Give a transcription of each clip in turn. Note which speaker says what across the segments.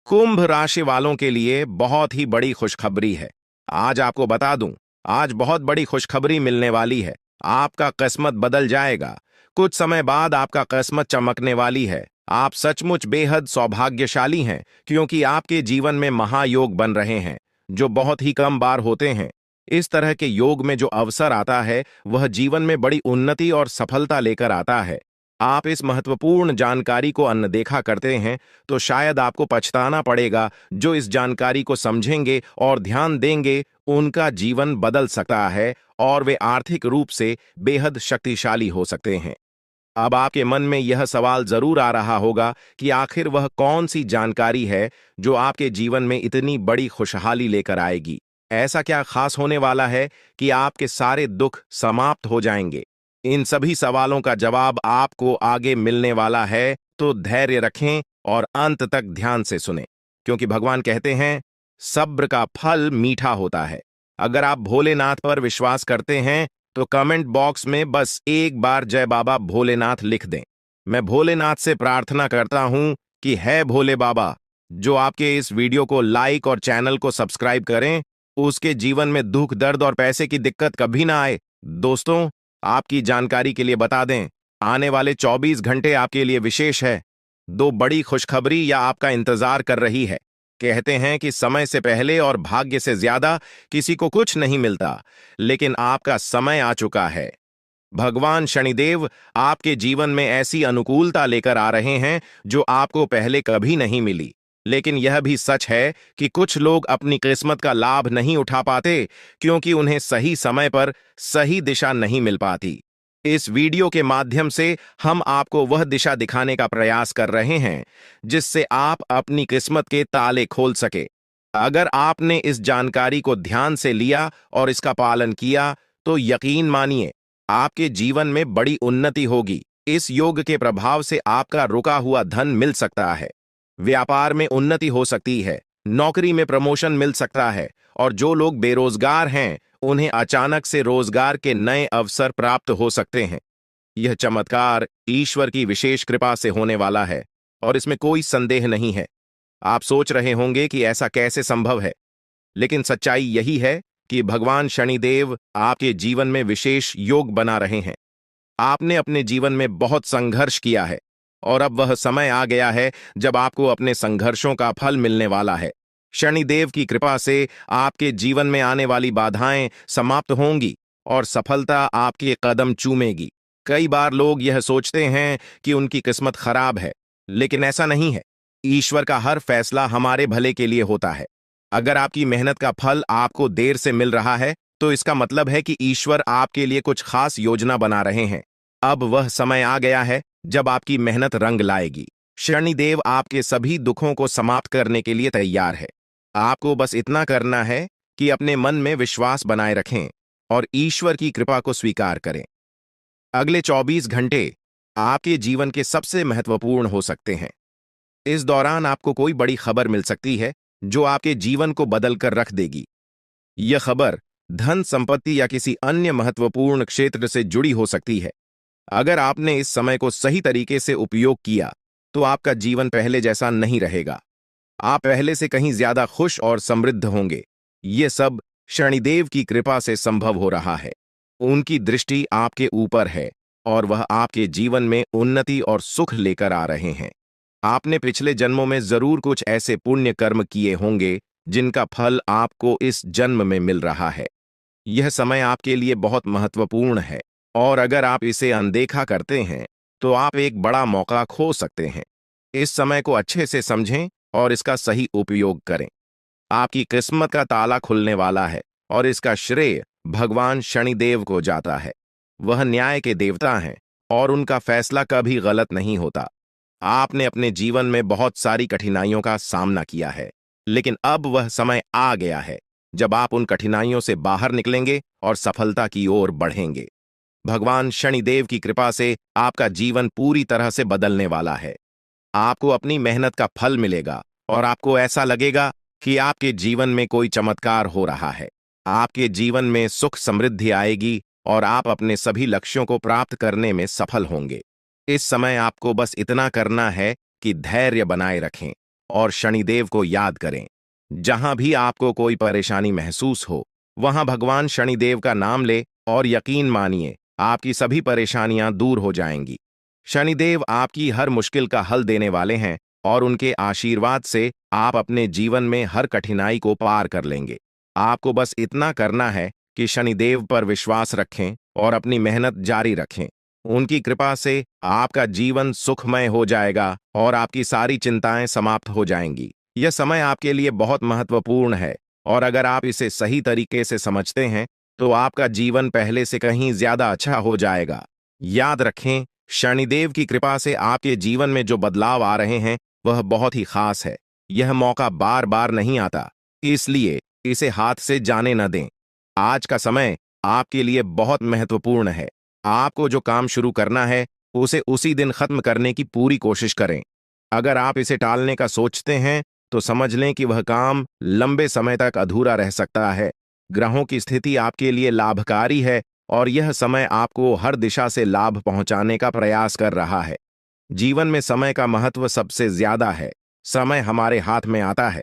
Speaker 1: कुंभ राशि वालों के लिए बहुत ही बड़ी खुशखबरी है। आज आपको बता दूं, आज बहुत बड़ी खुशखबरी मिलने वाली है। आपका किस्मत बदल जाएगा। कुछ समय बाद आपका किस्मत चमकने वाली है। आप सचमुच बेहद सौभाग्यशाली हैं, क्योंकि आपके जीवन में महायोग बन रहे हैं, जो बहुत ही कम बार होते हैं। इस तरह के योग में जो अवसर आता है, वह जीवन में बड़ी उन्नति और सफलता लेकर आता है। आप इस महत्वपूर्ण जानकारी को अनदेखा करते हैं, तो शायद आपको पछताना पड़ेगा। जो इस जानकारी को समझेंगे और ध्यान देंगे, उनका जीवन बदल सकता है और वे आर्थिक रूप से बेहद शक्तिशाली हो सकते हैं। अब आपके मन में यह सवाल जरूर आ रहा होगा कि आखिर वह कौन सी जानकारी है जो आपके जीवन में इतनी बड़ी खुशहाली लेकर आएगी। ऐसा क्या खास होने वाला है कि आपके सारे दुख समाप्त हो जाएंगे? इन सभी सवालों का जवाब आपको आगे मिलने वाला है, तो धैर्य रखें और अंत तक ध्यान से सुनें, क्योंकि भगवान कहते हैं, सब्र का फल मीठा होता है। अगर आप भोलेनाथ पर विश्वास करते हैं, तो कमेंट बॉक्स में बस एक बार जय बाबा भोलेनाथ लिख दें। मैं भोलेनाथ से प्रार्थना करता हूं कि है भोले बाबा, जो आपके इस वीडियो को लाइक और चैनल को सब्सक्राइब करें, उसके जीवन में दुख, दर्द और पैसे की दिक्कत कभी ना आए। दोस्तों, आपकी जानकारी के लिए बता दें, आने वाले 24 घंटे आपके लिए विशेष है। दो बड़ी खुशखबरी या आपका इंतजार कर रही है। कहते हैं कि समय से पहले और भाग्य से ज्यादा किसी को कुछ नहीं मिलता, लेकिन आपका समय आ चुका है। भगवान शनिदेव आपके जीवन में ऐसी अनुकूलता लेकर आ रहे हैं जो आपको पहले कभी नहीं मिली। लेकिन यह भी सच है कि कुछ लोग अपनी किस्मत का लाभ नहीं उठा पाते, क्योंकि उन्हें सही समय पर सही दिशा नहीं मिल पाती। इस वीडियो के माध्यम से हम आपको वह दिशा दिखाने का प्रयास कर रहे हैं, जिससे आप अपनी किस्मत के ताले खोल सके। अगर आपने इस जानकारी को ध्यान से लिया और इसका पालन किया, तो यकीन मानिए, आपके जीवन में बड़ी उन्नति होगी। इस योग के प्रभाव से आपका रुका हुआ धन मिल सकता है, व्यापार में उन्नति हो सकती है, नौकरी में प्रमोशन मिल सकता है, और जो लोग बेरोजगार हैं, उन्हें अचानक से रोजगार के नए अवसर प्राप्त हो सकते हैं। यह चमत्कार ईश्वर की विशेष कृपा से होने वाला है, और इसमें कोई संदेह नहीं है। आप सोच रहे होंगे कि ऐसा कैसे संभव है, लेकिन सच्चाई यही है कि भगवान शनिदेव आपके जीवन में विशेष योग बना रहे हैं। आपने अपने जीवन में बहुत संघर्ष किया है, और अब वह समय आ गया है जब आपको अपने संघर्षों का फल मिलने वाला है। शनिदेव की कृपा से आपके जीवन में आने वाली बाधाएं समाप्त होंगी और सफलता आपके कदम चूमेगी। कई बार लोग यह सोचते हैं कि उनकी किस्मत खराब है, लेकिन ऐसा नहीं है। ईश्वर का हर फैसला हमारे भले के लिए होता है। अगर आपकी मेहनत का फल आपको देर से मिल रहा है, तो इसका मतलब है कि ईश्वर आपके लिए कुछ खास योजना बना रहे हैं। अब वह समय आ गया है जब आपकी मेहनत रंग लाएगी। शनिदेव आपके सभी दुखों को समाप्त करने के लिए तैयार है। आपको बस इतना करना है कि अपने मन में विश्वास बनाए रखें और ईश्वर की कृपा को स्वीकार करें। अगले 24 घंटे आपके जीवन के सबसे महत्वपूर्ण हो सकते हैं। इस दौरान आपको कोई बड़ी खबर मिल सकती है जो आपके जीवन को बदल कर रख देगी। यह खबर धन, संपत्ति या किसी अन्य महत्वपूर्ण क्षेत्र से जुड़ी हो सकती है। अगर आपने इस समय को सही तरीके से उपयोग किया, तो आपका जीवन पहले जैसा नहीं रहेगा। आप पहले से कहीं ज्यादा खुश और समृद्ध होंगे। ये सब शनिदेव की कृपा से संभव हो रहा है। उनकी दृष्टि आपके ऊपर है और वह आपके जीवन में उन्नति और सुख लेकर आ रहे हैं। आपने पिछले जन्मों में जरूर कुछ ऐसे पुण्य कर्म किए होंगे जिनका फल आपको इस जन्म में मिल रहा है। यह समय आपके लिए बहुत महत्वपूर्ण है, और अगर आप इसे अनदेखा करते हैं, तो आप एक बड़ा मौका खो सकते हैं। इस समय को अच्छे से समझें और इसका सही उपयोग करें। आपकी किस्मत का ताला खुलने वाला है, और इसका श्रेय भगवान शनिदेव को जाता है। वह न्याय के देवता हैं और उनका फैसला कभी गलत नहीं होता। आपने अपने जीवन में बहुत सारी कठिनाइयों का सामना किया है, लेकिन अब वह समय आ गया है जब आप उन कठिनाइयों से बाहर निकलेंगे और सफलता की ओर बढ़ेंगे। भगवान शनिदेव की कृपा से आपका जीवन पूरी तरह से बदलने वाला है। आपको अपनी मेहनत का फल मिलेगा और आपको ऐसा लगेगा कि आपके जीवन में कोई चमत्कार हो रहा है। आपके जीवन में सुख समृद्धि आएगी और आप अपने सभी लक्ष्यों को प्राप्त करने में सफल होंगे। इस समय आपको बस इतना करना है कि धैर्य बनाए रखें और शनिदेव को याद करें। जहां भी आपको कोई परेशानी महसूस हो, वहां भगवान शनिदेव का नाम ले और यकीन मानिए आपकी सभी परेशानियां दूर हो जाएंगी। शनिदेव आपकी हर मुश्किल का हल देने वाले हैं और उनके आशीर्वाद से आप अपने जीवन में हर कठिनाई को पार कर लेंगे। आपको बस इतना करना है कि शनिदेव पर विश्वास रखें और अपनी मेहनत जारी रखें। उनकी कृपा से आपका जीवन सुखमय हो जाएगा और आपकी सारी चिंताएं समाप्त हो जाएंगी। यह समय आपके लिए बहुत महत्वपूर्ण है और अगर आप इसे सही तरीके से समझते हैं तो आपका जीवन पहले से कहीं ज्यादा अच्छा हो जाएगा। याद रखें, शनिदेव की कृपा से आपके जीवन में जो बदलाव आ रहे हैं वह बहुत ही खास है। यह मौका बार बार नहीं आता, इसलिए इसे हाथ से जाने न दें। आज का समय आपके लिए बहुत महत्वपूर्ण है। आपको जो काम शुरू करना है उसे उसी दिन खत्म करने की पूरी कोशिश करें। अगर आप इसे टालने का सोचते हैं तो समझ लें कि वह काम लंबे समय तक अधूरा रह सकता है। ग्रहों की स्थिति आपके लिए लाभकारी है और यह समय आपको हर दिशा से लाभ पहुंचाने का प्रयास कर रहा है। जीवन में समय का महत्व सबसे ज्यादा है। समय हमारे हाथ में आता है,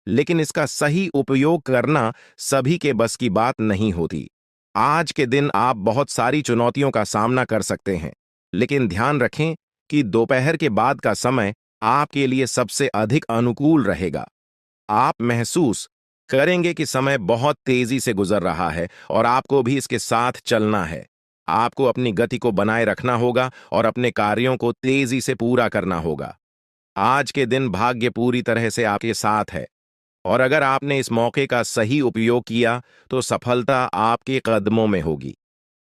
Speaker 1: लेकिन इसका सही उपयोग करना सभी के बस की बात नहीं होती। आज के दिन आप बहुत सारी चुनौतियों का सामना कर सकते हैं, लेकिन ध्यान रखें कि दोपहर के बाद का समय आपके लिए सबसे अधिक अनुकूल रहेगा। आप महसूस करेंगे कि समय बहुत तेजी से गुजर रहा है और आपको भी इसके साथ चलना है। आपको अपनी गति को बनाए रखना होगा और अपने कार्यों को तेजी से पूरा करना होगा। आज के दिन भाग्य पूरी तरह से आपके साथ है और अगर आपने इस मौके का सही उपयोग किया तो सफलता आपके कदमों में होगी।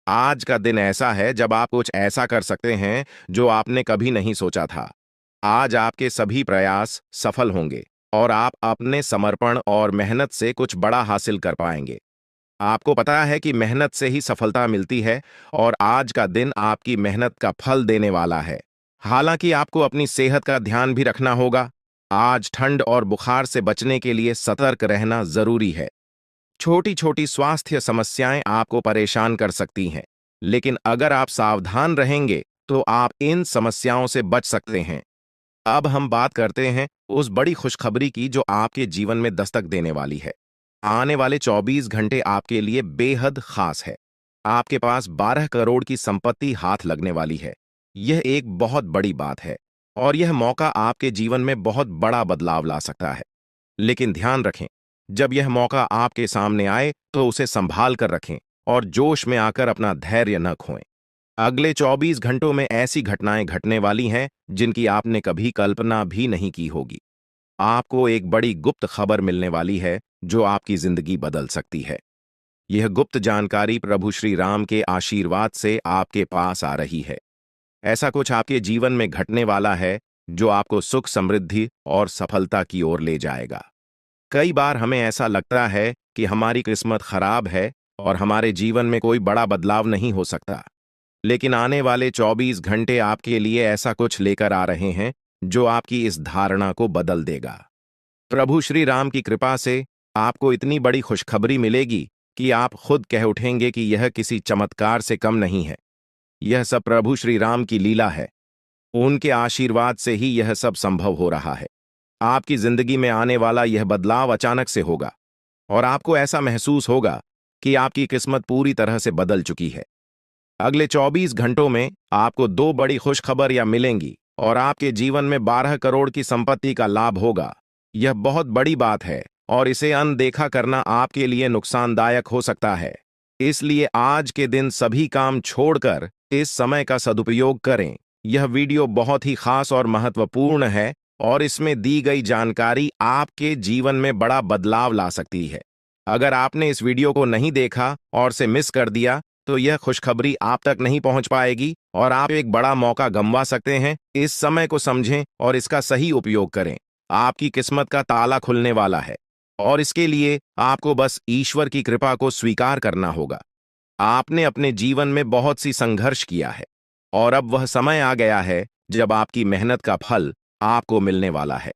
Speaker 1: आज का दिन ऐसा है जब आप कुछ ऐसा कर सकते हैं जो आपने कभी नहीं सोचा था। आज आपके सभी प्रयास सफल होंगे और आप अपने समर्पण और मेहनत से कुछ बड़ा हासिल कर पाएंगे। आपको पता है कि मेहनत से ही सफलता मिलती है और आज का दिन आपकी मेहनत का फल देने वाला है। हालांकि आपको अपनी सेहत का ध्यान भी रखना होगा। आज ठंड और बुखार से बचने के लिए सतर्क रहना जरूरी है। छोटी छोटी स्वास्थ्य समस्याएं आपको परेशान कर सकती हैं, लेकिन अगर आप सावधान रहेंगे तो आप इन समस्याओं से बच सकते हैं। अब हम बात करते हैं उस बड़ी खुशखबरी की जो आपके जीवन में दस्तक देने वाली है। आने वाले 24 घंटे आपके लिए बेहद खास है। आपके पास 12 करोड़ की संपत्ति हाथ लगने वाली है। यह एक बहुत बड़ी बात है और यह मौका आपके जीवन में बहुत बड़ा बदलाव ला सकता है। लेकिन ध्यान रखें, जब यह मौका आपके सामने आए तो उसे संभाल कर रखें और जोश में आकर अपना धैर्य न खोएं। अगले 24 घंटों में ऐसी घटनाएं घटने वाली हैं जिनकी आपने कभी कल्पना भी नहीं की होगी। आपको एक बड़ी गुप्त खबर मिलने वाली है जो आपकी जिंदगी बदल सकती है। यह गुप्त जानकारी प्रभु श्री राम के आशीर्वाद से आपके पास आ रही है। ऐसा कुछ आपके जीवन में घटने वाला है जो आपको सुख, समृद्धि और सफलता की ओर ले जाएगा। कई बार हमें ऐसा लगता है कि हमारी किस्मत खराब है और हमारे जीवन में कोई बड़ा बदलाव नहीं हो सकता, लेकिन आने वाले 24 घंटे आपके लिए ऐसा कुछ लेकर आ रहे हैं जो आपकी इस धारणा को बदल देगा। प्रभु श्री राम की कृपा से आपको इतनी बड़ी खुशखबरी मिलेगी कि आप खुद कह उठेंगे कि यह किसी चमत्कार से कम नहीं है। यह सब प्रभु श्री राम की लीला है। उनके आशीर्वाद से ही यह सब संभव हो रहा है। आपकी जिंदगी में आने वाला यह बदलाव अचानक से होगा और आपको ऐसा महसूस होगा कि आपकी किस्मत पूरी तरह से बदल चुकी है। अगले 24 घंटों में आपको दो बड़ी खुशखबरियां मिलेंगी और आपके जीवन में 12 करोड़ की संपत्ति का लाभ होगा। यह बहुत बड़ी बात है और इसे अनदेखा करना आपके लिए नुकसानदायक हो सकता है। इसलिए आज के दिन सभी काम छोड़कर इस समय का सदुपयोग करें। यह वीडियो बहुत ही खास और महत्वपूर्ण है और इसमें दी गई जानकारी आपके जीवन में बड़ा बदलाव ला सकती है। अगर आपने इस वीडियो को नहीं देखा और से मिस कर दिया तो यह खुशखबरी आप तक नहीं पहुंच पाएगी और आप एक बड़ा मौका गंवा सकते हैं। इस समय को समझें और इसका सही उपयोग करें। आपकी किस्मत का ताला खुलने वाला है और इसके लिए आपको बस ईश्वर की कृपा को स्वीकार करना होगा। आपने अपने जीवन में बहुत सी संघर्ष किया है और अब वह समय आ गया है जब आपकी मेहनत का फल आपको मिलने वाला है।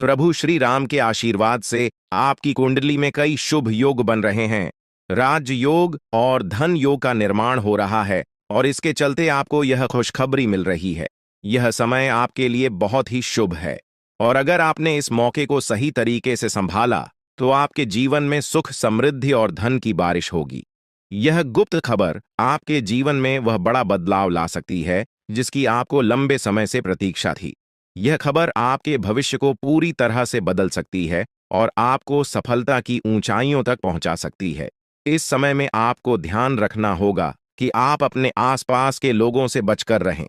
Speaker 1: प्रभु श्री राम के आशीर्वाद से आपकी कुंडली में कई शुभ योग बन रहे हैं। राजयोग और धन योग का निर्माण हो रहा है और इसके चलते आपको यह खुशखबरी मिल रही है। यह समय आपके लिए बहुत ही शुभ है और अगर आपने इस मौके को सही तरीके से संभाला तो आपके जीवन में सुख, समृद्धि और धन की बारिश होगी। यह गुप्त खबर आपके जीवन में वह बड़ा बदलाव ला सकती है जिसकी आपको लंबे समय से प्रतीक्षा थी। यह खबर आपके भविष्य को पूरी तरह से बदल सकती है और आपको सफलता की ऊंचाइयों तक पहुंचा सकती है। इस समय में आपको ध्यान रखना होगा कि आप अपने आसपास के लोगों से बचकर रहें।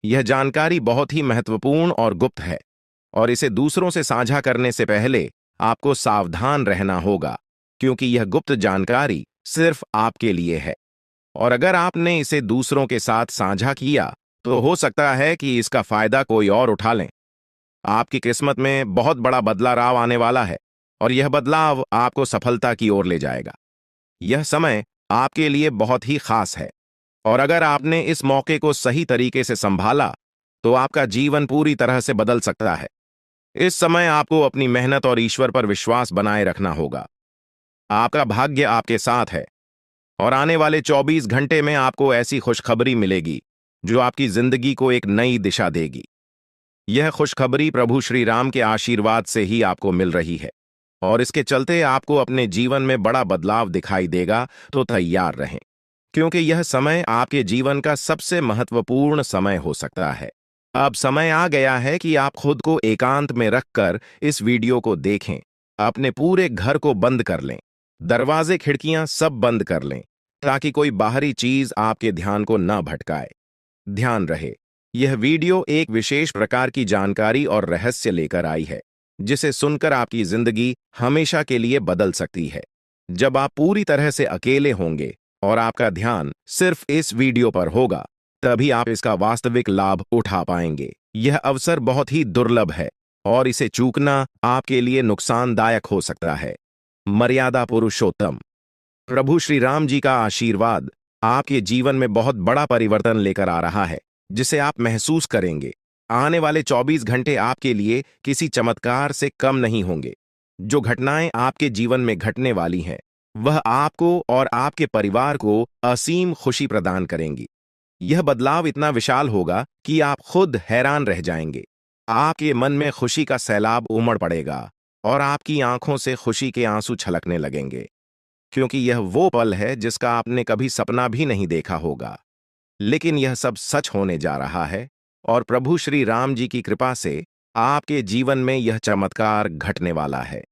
Speaker 1: यह जानकारी बहुत ही महत्वपूर्ण और गुप्त है और इसे दूसरों से साझा करने से पहले आपको सावधान रहना होगा, क्योंकि यह गुप्त जानकारी सिर्फ आपके लिए है। और अगर आपने इसे दूसरों के साथ साझा किया तो हो सकता है कि इसका फायदा कोई और उठा लें। आपकी किस्मत में बहुत बड़ा बदलाव आने वाला है और यह बदलाव आपको सफलता की ओर ले जाएगा। यह समय आपके लिए बहुत ही खास है और अगर आपने इस मौके को सही तरीके से संभाला तो आपका जीवन पूरी तरह से बदल सकता है। इस समय आपको अपनी मेहनत और ईश्वर पर विश्वास बनाए रखना होगा। आपका भाग्य आपके साथ है और आने वाले 24 घंटे में आपको ऐसी खुशखबरी मिलेगी जो आपकी जिंदगी को एक नई दिशा देगी। यह खुशखबरी प्रभु श्री राम के आशीर्वाद से ही आपको मिल रही है और इसके चलते आपको अपने जीवन में बड़ा बदलाव दिखाई देगा, तो तैयार रहें, क्योंकि यह समय आपके जीवन का सबसे महत्वपूर्ण समय हो सकता है। अब समय आ गया है कि आप खुद को एकांत में रखकर इस वीडियो को देखें। अपने पूरे घर को बंद कर लें, दरवाजे खिड़कियां सब बंद कर लें, ताकि कोई बाहरी चीज आपके ध्यान को न भटकाए। ध्यान रहे, यह वीडियो एक विशेष प्रकार की जानकारी और रहस्य लेकर आई है, जिसे सुनकर आपकी जिंदगी हमेशा के लिए बदल सकती है। जब आप पूरी तरह से अकेले होंगे और आपका ध्यान सिर्फ इस वीडियो पर होगा, तभी आप इसका वास्तविक लाभ उठा पाएंगे। यह अवसर बहुत ही दुर्लभ है और इसे चूकना आपके लिए नुकसानदायक हो सकता है। मर्यादा पुरुषोत्तम प्रभु श्री राम जी का आशीर्वाद आपके जीवन में बहुत बड़ा परिवर्तन लेकर आ रहा है, जिसे आप महसूस करेंगे। आने वाले 24 घंटे आपके लिए किसी चमत्कार से कम नहीं होंगे। जो घटनाएं आपके जीवन में घटने वाली हैं, वह आपको और आपके परिवार को असीम खुशी प्रदान करेंगी। यह बदलाव इतना विशाल होगा कि आप खुद हैरान रह जाएंगे। आपके मन में खुशी का सैलाब उमड़ पड़ेगा और आपकी आंखों से खुशी के आंसू छलकने लगेंगे, क्योंकि यह वो पल है जिसका आपने कभी सपना भी नहीं देखा होगा। लेकिन यह सब सच होने जा रहा है और प्रभु श्री राम जी की कृपा से आपके जीवन में यह चमत्कार घटने वाला है।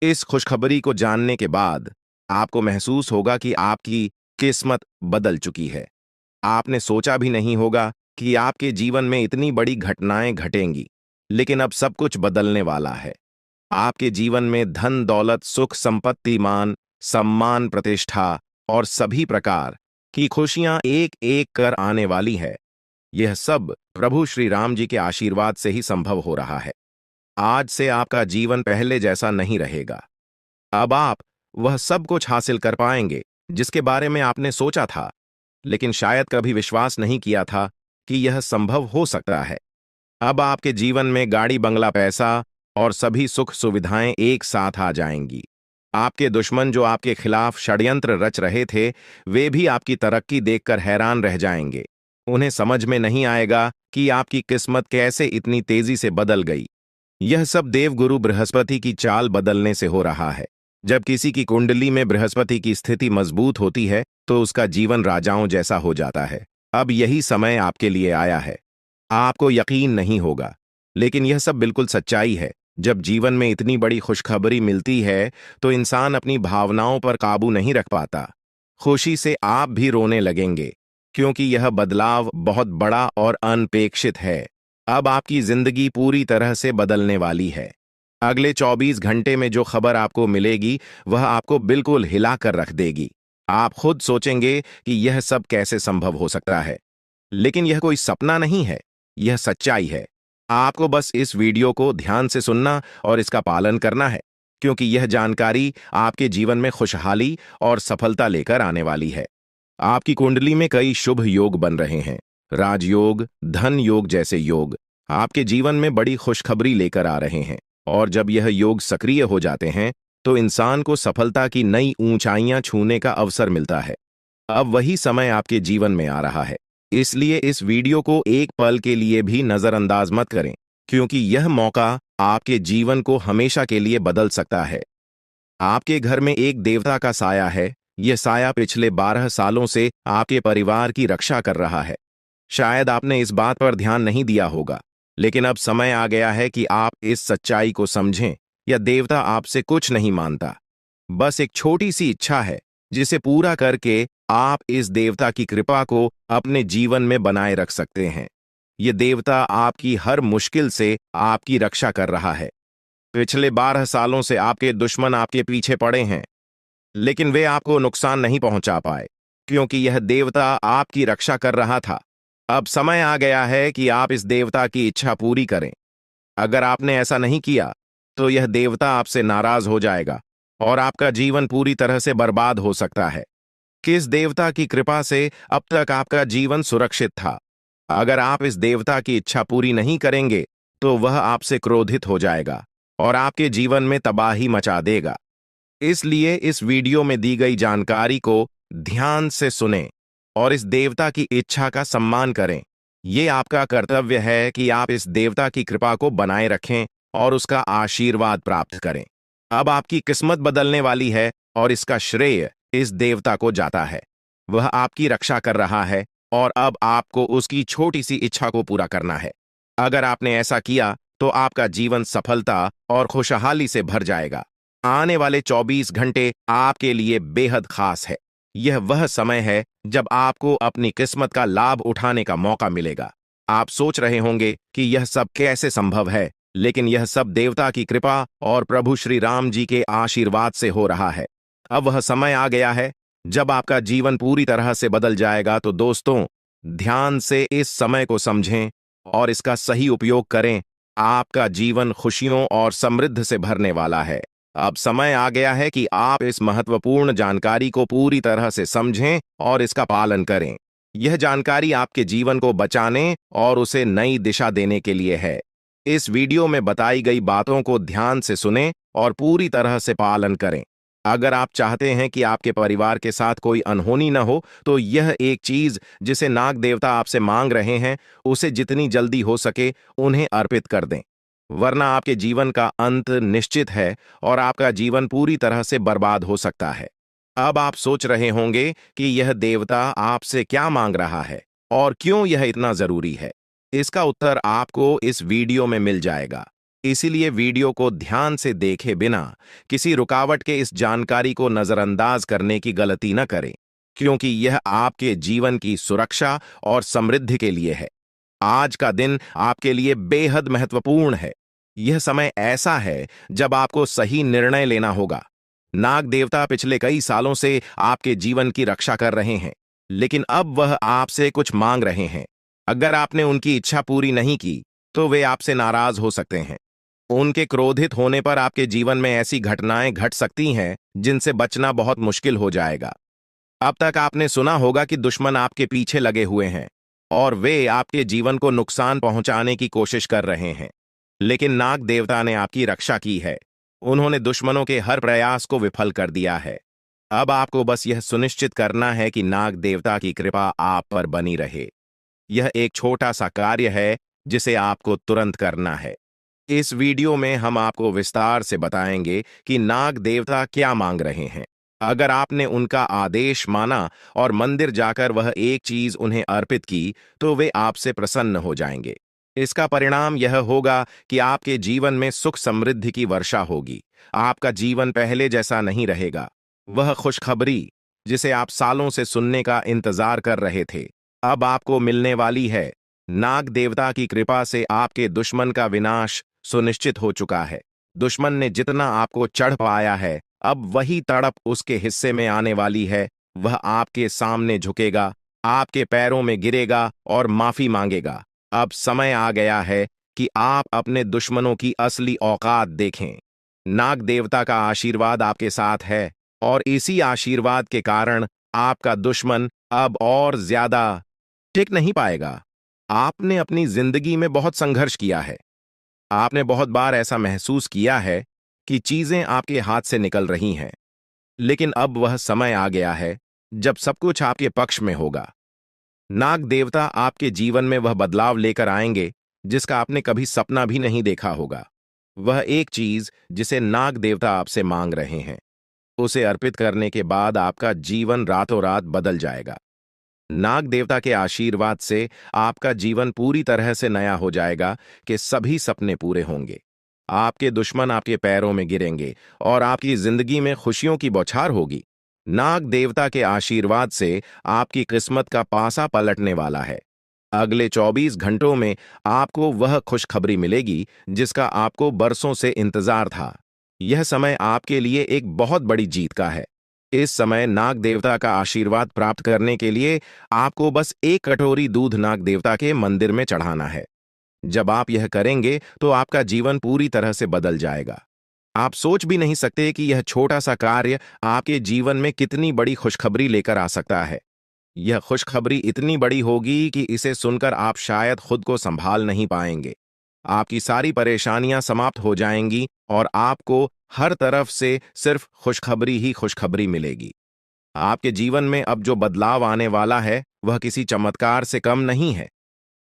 Speaker 1: इस खुशखबरी को जानने के बाद आपको महसूस होगा कि आपकी किस्मत बदल चुकी है। आपने सोचा भी नहीं होगा कि आपके जीवन में इतनी बड़ी घटनाएं घटेंगी, लेकिन अब सब कुछ बदलने वाला है। आपके जीवन में धन, दौलत, सुख, संपत्ति, मान, सम्मान, प्रतिष्ठा और सभी प्रकार की खुशियां एक एक कर आने वाली है। यह सब प्रभु श्री राम जी के आशीर्वाद से ही संभव हो रहा है। आज से आपका जीवन पहले जैसा नहीं रहेगा। अब आप वह सब कुछ हासिल कर पाएंगे जिसके बारे में आपने सोचा था, लेकिन शायद कभी विश्वास नहीं किया था कि यह संभव हो सकता है। अब आपके जीवन में गाड़ी, बंगला, पैसा और सभी सुख सुविधाएं एक साथ आ जाएंगी। आपके दुश्मन जो आपके खिलाफ षड्यंत्र रच रहे थे, वे भी आपकी तरक्की देखकर हैरान रह जाएंगे। उन्हें समझ में नहीं आएगा कि आपकी किस्मत कैसे इतनी तेजी से बदल गई। यह सब देवगुरु बृहस्पति की चाल बदलने से हो रहा है। जब किसी की कुंडली में बृहस्पति की स्थिति मजबूत होती है तो उसका जीवन राजाओं जैसा हो जाता है। अब यही समय आपके लिए आया है। आपको यकीन नहीं होगा, लेकिन यह सब बिल्कुल सच्चाई है। जब जीवन में इतनी बड़ी खुशखबरी मिलती है तो इंसान अपनी भावनाओं पर काबू नहीं रख पाता। खुशी से आप भी रोने लगेंगे, क्योंकि यह बदलाव बहुत बड़ा और अनपेक्षित है। अब आपकी जिंदगी पूरी तरह से बदलने वाली है। अगले 24 घंटे में जो खबर आपको मिलेगी वह आपको बिल्कुल हिला कर रख देगी। आप खुद सोचेंगे कि यह सब कैसे संभव हो सकता है, लेकिन यह कोई सपना नहीं है, यह सच्चाई है। आपको बस इस वीडियो को ध्यान से सुनना और इसका पालन करना है, क्योंकि यह जानकारी आपके जीवन में खुशहाली और सफलता लेकर आने वाली है। आपकी कुंडली में कई शुभ योग बन रहे हैं। राजयोग, धन योग जैसे योग आपके जीवन में बड़ी खुशखबरी लेकर आ रहे हैं, और जब यह योग सक्रिय हो जाते हैं तो इंसान को सफलता की नई ऊंचाइयां छूने का अवसर मिलता है। अब वही समय आपके जीवन में आ रहा है, इसलिए इस वीडियो को एक पल के लिए भी नजरअंदाज मत करें, क्योंकि यह मौका आपके जीवन को हमेशा के लिए बदल सकता है। आपके घर में एक देवता का साया है। यह साया पिछले 12 सालों से आपके परिवार की रक्षा कर रहा है। शायद आपने इस बात पर ध्यान नहीं दिया होगा, लेकिन अब समय आ गया है कि आप इस सच्चाई को समझें। यह देवता आपसे कुछ नहीं मानता, बस एक छोटी सी इच्छा है, जिसे पूरा करके आप इस देवता की कृपा को अपने जीवन में बनाए रख सकते हैं। यह देवता आपकी हर मुश्किल से आपकी रक्षा कर रहा है। पिछले 12 सालों से आपके दुश्मन आपके पीछे पड़े हैं, लेकिन वे आपको नुकसान नहीं पहुंचा पाए, क्योंकि यह देवता आपकी रक्षा कर रहा था। अब समय आ गया है कि आप इस देवता की इच्छा पूरी करें। अगर आपने ऐसा नहीं किया, तो यह देवता आपसे नाराज हो जाएगा और आपका जीवन पूरी तरह से बर्बाद हो सकता है। किस देवता की कृपा से अब तक आपका जीवन सुरक्षित था? अगर आप इस देवता की इच्छा पूरी नहीं करेंगे, तो वह आपसे क्रोधित हो जाएगा और आपके जीवन में तबाही मचा देगा। इसलिए इस वीडियो में दी गई जानकारी को ध्यान से सुनें और इस देवता की इच्छा का सम्मान करें। यह आपका कर्तव्य है कि आप इस देवता की कृपा को बनाए रखें और उसका आशीर्वाद प्राप्त करें। अब आपकी किस्मत बदलने वाली है और इसका श्रेय इस देवता को जाता है। वह आपकी रक्षा कर रहा है और अब आपको उसकी छोटी सी इच्छा को पूरा करना है। अगर आपने ऐसा किया, तो आपका जीवन सफलता और खुशहाली से भर जाएगा। आने वाले 24 घंटे आपके लिए बेहद खास है। यह वह समय है जब आपको अपनी किस्मत का लाभ उठाने का मौका मिलेगा। आप सोच रहे होंगे कि यह सब कैसे संभव है, लेकिन यह सब देवता की कृपा और प्रभु श्री राम जी के आशीर्वाद से हो रहा है। अब वह समय आ गया है जब आपका जीवन पूरी तरह से बदल जाएगा। तो दोस्तों, ध्यान से इस समय को समझें और इसका सही उपयोग करें। आपका जीवन खुशियों और समृद्धि से भरने वाला है। अब समय आ गया है कि आप इस महत्वपूर्ण जानकारी को पूरी तरह से समझें और इसका पालन करें। यह जानकारी आपके जीवन को बचाने और उसे नई दिशा देने के लिए है। इस वीडियो में बताई गई बातों को ध्यान से सुनें और पूरी तरह से पालन करें। अगर आप चाहते हैं कि आपके परिवार के साथ कोई अनहोनी न हो, तो यह एक चीज जिसे नाग देवता आपसे मांग रहे हैं, उसे जितनी जल्दी हो सके उन्हें अर्पित कर दें, वरना आपके जीवन का अंत निश्चित है और आपका जीवन पूरी तरह से बर्बाद हो सकता है। अब आप सोच रहे होंगे कि यह देवता आपसे क्या मांग रहा है और क्यों यह इतना जरूरी है। इसका उत्तर आपको इस वीडियो में मिल जाएगा। इसीलिए वीडियो को ध्यान से देखे बिना किसी रुकावट के इस जानकारी को नजरअंदाज करने की गलती न करें, क्योंकि यह आपके जीवन की सुरक्षा और समृद्धि के लिए है। आज का दिन आपके लिए बेहद महत्वपूर्ण है। यह समय ऐसा है जब आपको सही निर्णय लेना होगा। नाग देवता पिछले कई सालों से आपके जीवन की रक्षा कर रहे हैं, लेकिन अब वह आपसे कुछ मांग रहे हैं। अगर आपने उनकी इच्छा पूरी नहीं की, तो वे आपसे नाराज हो सकते हैं। उनके क्रोधित होने पर आपके जीवन में ऐसी घटनाएं घट सकती हैं जिनसे बचना बहुत मुश्किल हो जाएगा। अब तक आपने सुना होगा कि दुश्मन आपके पीछे लगे हुए हैं और वे आपके जीवन को नुकसान पहुंचाने की कोशिश कर रहे हैं, लेकिन नाग देवता ने आपकी रक्षा की है। उन्होंने दुश्मनों के हर प्रयास को विफल कर दिया है। अब आपको बस यह सुनिश्चित करना है कि नाग देवता की कृपा आप पर बनी रहे। यह एक छोटा सा कार्य है जिसे आपको तुरंत करना है। इस वीडियो में हम आपको विस्तार से बताएंगे कि नाग देवता क्या मांग रहे हैं। अगर आपने उनका आदेश माना और मंदिर जाकर वह एक चीज उन्हें अर्पित की, तो वे आपसे प्रसन्न हो जाएंगे। इसका परिणाम यह होगा कि आपके जीवन में सुख समृद्धि की वर्षा होगी। आपका जीवन पहले जैसा नहीं रहेगा। वह खुशखबरी जिसे आप सालों से सुनने का इंतजार कर रहे थे, अब आपको मिलने वाली है। नाग देवता की कृपा से आपके दुश्मन का विनाश सुनिश्चित हो चुका है। दुश्मन ने जितना आपको चढ़ पाया है, अब वही तड़प उसके हिस्से में आने वाली है। वह आपके सामने झुकेगा, आपके पैरों में गिरेगा और माफी मांगेगा। अब समय आ गया है कि आप अपने दुश्मनों की असली औकात देखें। नाग देवता का आशीर्वाद आपके साथ है और इसी आशीर्वाद के कारण आपका दुश्मन अब और ज्यादा टिक नहीं पाएगा। आपने अपनी जिंदगी में बहुत संघर्ष किया है। आपने बहुत बार ऐसा महसूस किया है कि चीजें आपके हाथ से निकल रही हैं, लेकिन अब वह समय आ गया है जब सब कुछ आपके पक्ष में होगा। नाग देवता आपके जीवन में वह बदलाव लेकर आएंगे जिसका आपने कभी सपना भी नहीं देखा होगा। वह एक चीज जिसे नाग देवता आपसे मांग रहे हैं, उसे अर्पित करने के बाद आपका जीवन रातों रात बदल जाएगा। नाग देवता के आशीर्वाद से आपका जीवन पूरी तरह से नया हो जाएगा कि सभी सपने पूरे होंगे। आपके दुश्मन आपके पैरों में गिरेंगे और आपकी जिंदगी में खुशियों की बौछार होगी। नाग देवता के आशीर्वाद से आपकी किस्मत का पासा पलटने वाला है। अगले 24 घंटों में आपको वह खुशखबरी मिलेगी जिसका आपको बरसों से इंतजार था। यह समय आपके लिए एक बहुत बड़ी जीत का है। इस समय नाग देवता का आशीर्वाद प्राप्त करने के लिए आपको बस एक कटोरी दूध नाग देवता के मंदिर में चढ़ाना है। जब आप यह करेंगे तो आपका जीवन पूरी तरह से बदल जाएगा। आप सोच भी नहीं सकते कि यह छोटा सा कार्य आपके जीवन में कितनी बड़ी खुशखबरी लेकर आ सकता है। यह खुशखबरी इतनी बड़ी होगी कि इसे सुनकर आप शायद खुद को संभाल नहीं पाएंगे। आपकी सारी परेशानियां समाप्त हो जाएंगी और आपको हर तरफ से सिर्फ खुशखबरी ही खुशखबरी मिलेगी। आपके जीवन में अब जो बदलाव आने वाला है वह किसी चमत्कार से कम नहीं है।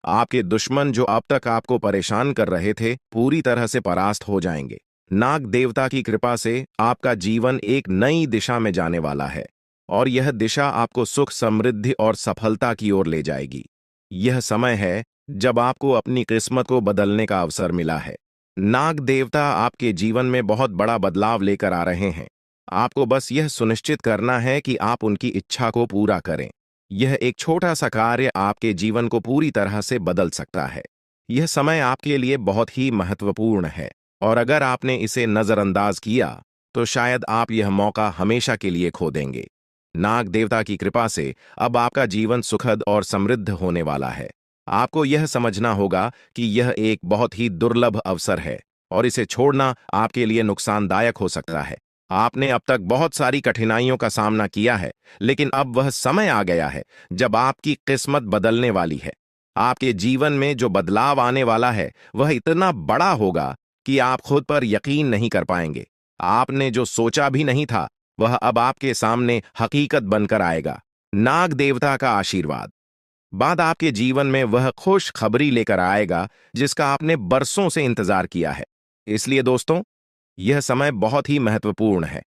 Speaker 1: आपके दुश्मन जो अब तक आपको परेशान कर रहे थे पूरी तरह से परास्त हो जाएंगे। नाग देवता की कृपा से आपका जीवन एक नई दिशा में जाने वाला है और यह दिशा आपको सुख, समृद्धि और सफलता की ओर ले जाएगी। यह समय है जब आपको अपनी किस्मत को बदलने का अवसर मिला है। नाग देवता आपके जीवन में बहुत बड़ा बदलाव लेकर आ रहे हैं। आपको बस यह सुनिश्चित करना है कि आप उनकी इच्छा को पूरा करें। यह एक छोटा सा कार्य आपके जीवन को पूरी तरह से बदल सकता है। यह समय आपके लिए बहुत ही महत्वपूर्ण है और अगर आपने इसे नजरअंदाज किया तो शायद आप यह मौका हमेशा के लिए खो देंगे। नाग देवता की कृपा से अब आपका जीवन सुखद और समृद्ध होने वाला है। आपको यह समझना होगा कि यह एक बहुत ही दुर्लभ अवसर है और इसे छोड़ना आपके लिए नुकसानदायक हो सकता है। आपने अब तक बहुत सारी कठिनाइयों का सामना किया है, लेकिन अब वह समय आ गया है जब आपकी किस्मत बदलने वाली है। आपके जीवन में जो बदलाव आने वाला है वह इतना बड़ा होगा कि आप खुद पर यकीन नहीं कर पाएंगे। आपने जो सोचा भी नहीं था वह अब आपके सामने हकीकत बनकर आएगा। नाग देवता का आशीर्वाद बाद आपके जीवन में वह खुश खबरी लेकर आएगा जिसका आपने बरसों से इंतजार किया है। इसलिए दोस्तों, यह समय बहुत ही महत्वपूर्ण है।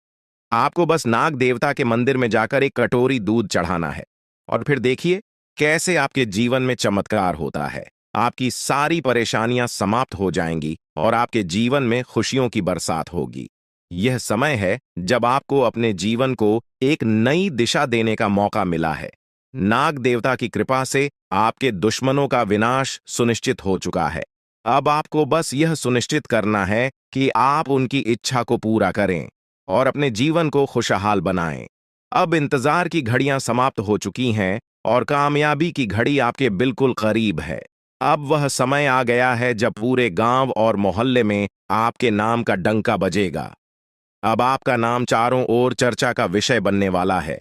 Speaker 1: आपको बस नाग देवता के मंदिर में जाकर एक कटोरी दूध चढ़ाना है और फिर देखिए कैसे आपके जीवन में चमत्कार होता है। आपकी सारी परेशानियां समाप्त हो जाएंगी और आपके जीवन में खुशियों की बरसात होगी। यह समय है जब आपको अपने जीवन को एक नई दिशा देने का मौका मिला है। नाग देवता की कृपा से आपके दुश्मनों का विनाश सुनिश्चित हो चुका है। अब आपको बस यह सुनिश्चित करना है कि आप उनकी इच्छा को पूरा करें और अपने जीवन को खुशहाल बनाएं। अब इंतजार की घड़ियां समाप्त हो चुकी हैं और कामयाबी की घड़ी आपके बिल्कुल करीब है। अब वह समय आ गया है जब पूरे गांव और मोहल्ले में आपके नाम का डंका बजेगा। अब आपका नाम चारों ओर चर्चा का विषय बनने वाला है।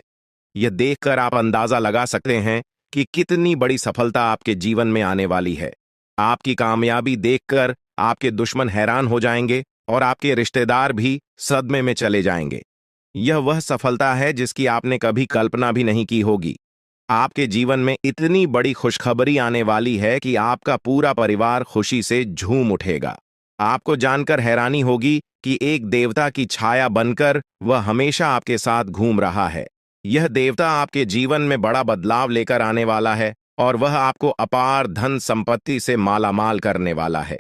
Speaker 1: यह देखकर आप अंदाजा लगा सकते हैं कि कितनी बड़ी सफलता आपके जीवन में आने वाली है। आपकी कामयाबी देखकर आपके दुश्मन हैरान हो जाएंगे और आपके रिश्तेदार भी सदमे में चले जाएंगे। यह वह सफलता है जिसकी आपने कभी कल्पना भी नहीं की होगी। आपके जीवन में इतनी बड़ी खुशखबरी आने वाली है कि आपका पूरा परिवार खुशी से झूम उठेगा। आपको जानकर हैरानी होगी कि एक देवता की छाया बनकर वह हमेशा आपके साथ घूम रहा है। यह देवता आपके जीवन में बड़ा बदलाव लेकर आने वाला है और वह आपको अपार धन संपत्ति से मालामाल करने वाला है।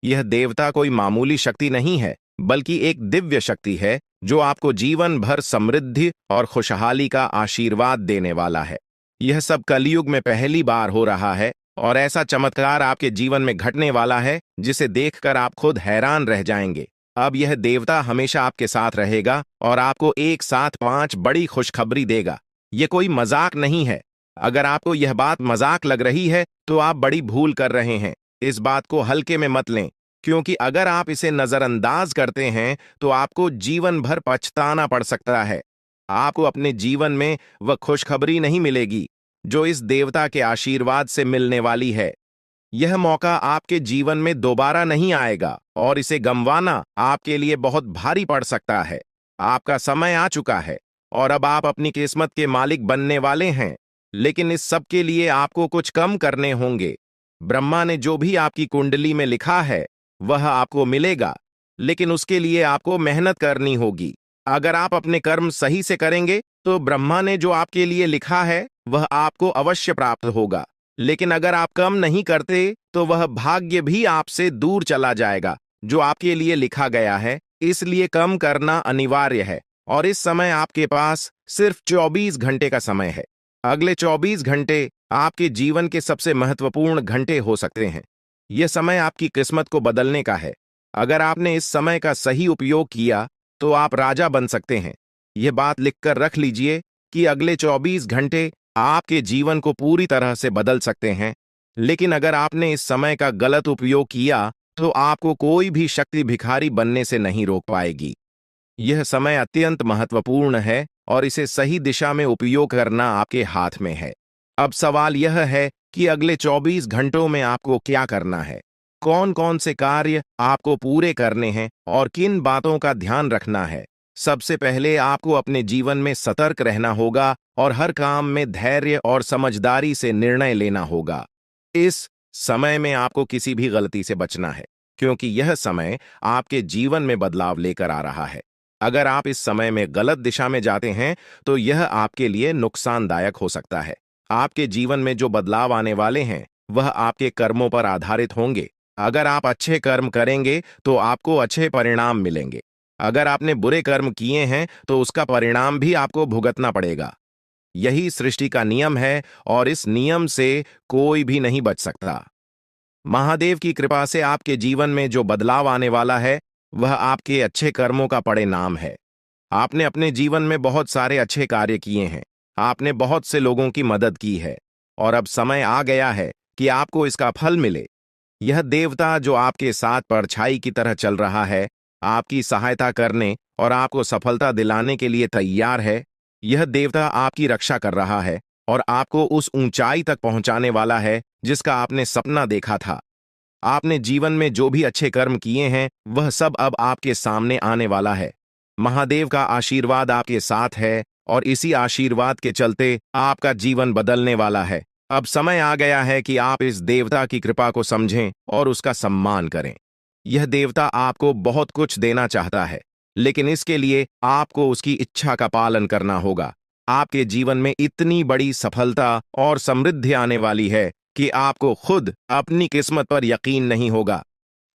Speaker 1: यह देवता कोई मामूली शक्ति नहीं है, बल्कि एक दिव्य शक्ति है जो आपको जीवन भर समृद्धि और खुशहाली का आशीर्वाद देने वाला है। यह सब कलयुग में पहली बार हो रहा है और ऐसा चमत्कार आपके जीवन में घटने वाला है जिसे देखकर आप खुद हैरान रह जाएंगे। अब यह देवता हमेशा आपके साथ रहेगा और आपको एक साथ 5 बड़ी खुशखबरी देगा। यह कोई मजाक नहीं है। अगर आपको यह बात मजाक लग रही है तो आप बड़ी भूल कर रहे हैं। इस बात को हल्के में मत लें, क्योंकि अगर आप इसे नजरअंदाज करते हैं तो आपको जीवन भर पछताना पड़ सकता है। आपको अपने जीवन में वह खुशखबरी नहीं मिलेगी जो इस देवता के आशीर्वाद से मिलने वाली है। यह मौका आपके जीवन में दोबारा नहीं आएगा और इसे गंवाना आपके लिए बहुत भारी पड़ सकता है। आपका समय आ चुका है और अब आप अपनी किस्मत के मालिक बनने वाले हैं, लेकिन इस सब के लिए आपको कुछ कम करने होंगे। ब्रह्मा ने जो भी आपकी कुंडली में लिखा है वह आपको मिलेगा, लेकिन उसके लिए आपको मेहनत करनी होगी। अगर आप अपने कर्म सही से करेंगे तो ब्रह्मा ने जो आपके लिए लिखा है वह आपको अवश्य प्राप्त होगा। लेकिन अगर आप कर्म नहीं करते तो वह भाग्य भी आपसे दूर चला जाएगा जो आपके लिए लिखा गया है। इसलिए कर्म करना अनिवार्य है और इस समय आपके पास सिर्फ 24 घंटे का समय है। अगले 24 घंटे आपके जीवन के सबसे महत्वपूर्ण घंटे हो सकते हैं। यह समय आपकी किस्मत को बदलने का है। अगर आपने इस समय का सही उपयोग किया तो आप राजा बन सकते हैं। यह बात लिखकर रख लीजिए कि अगले 24 घंटे आपके जीवन को पूरी तरह से बदल सकते हैं। लेकिन अगर आपने इस समय का गलत उपयोग किया तो आपको कोई भी शक्ति भिखारी बनने से नहीं रोक पाएगी। यह समय अत्यंत महत्वपूर्ण है और इसे सही दिशा में उपयोग करना आपके हाथ में है। अब सवाल यह है कि अगले 24 घंटों में आपको क्या करना है, कौन कौन से कार्य आपको पूरे करने हैं और किन बातों का ध्यान रखना है। सबसे पहले आपको अपने जीवन में सतर्क रहना होगा और हर काम में धैर्य और समझदारी से निर्णय लेना होगा। इस समय में आपको किसी भी गलती से बचना है क्योंकि यह समय आपके जीवन में बदलाव लेकर आ रहा है। अगर आप इस समय में गलत दिशा में जाते हैं तो यह आपके लिए नुकसानदायक हो सकता है। आपके जीवन में जो बदलाव आने वाले हैं वह आपके कर्मों पर आधारित होंगे। अगर आप अच्छे कर्म करेंगे तो आपको अच्छे परिणाम मिलेंगे। अगर आपने बुरे कर्म किए हैं तो उसका परिणाम भी आपको भुगतना पड़ेगा। यही सृष्टि का नियम है और इस नियम से कोई भी नहीं बच सकता। महादेव की कृपा से आपके जीवन में जो बदलाव आने वाला है वह आपके अच्छे कर्मों का परिणाम है। आपने अपने जीवन में बहुत सारे अच्छे कार्य किए हैं, आपने बहुत से लोगों की मदद की है और अब समय आ गया है कि आपको इसका फल मिले। यह देवता जो आपके साथ परछाई की तरह चल रहा है, आपकी सहायता करने और आपको सफलता दिलाने के लिए तैयार है। यह देवता आपकी रक्षा कर रहा है और आपको उस ऊंचाई तक पहुंचाने वाला है जिसका आपने सपना देखा था। आपने जीवन में जो भी अच्छे कर्म किए हैं वह सब अब आपके सामने आने वाला है। महादेव का आशीर्वाद आपके साथ है और इसी आशीर्वाद के चलते आपका जीवन बदलने वाला है। अब समय आ गया है कि आप इस देवता की कृपा को समझें और उसका सम्मान करें। यह देवता आपको बहुत कुछ देना चाहता है, लेकिन इसके लिए आपको उसकी इच्छा का पालन करना होगा। आपके जीवन में इतनी बड़ी सफलता और समृद्धि आने वाली है कि आपको खुद अपनी किस्मत पर यकीन नहीं होगा।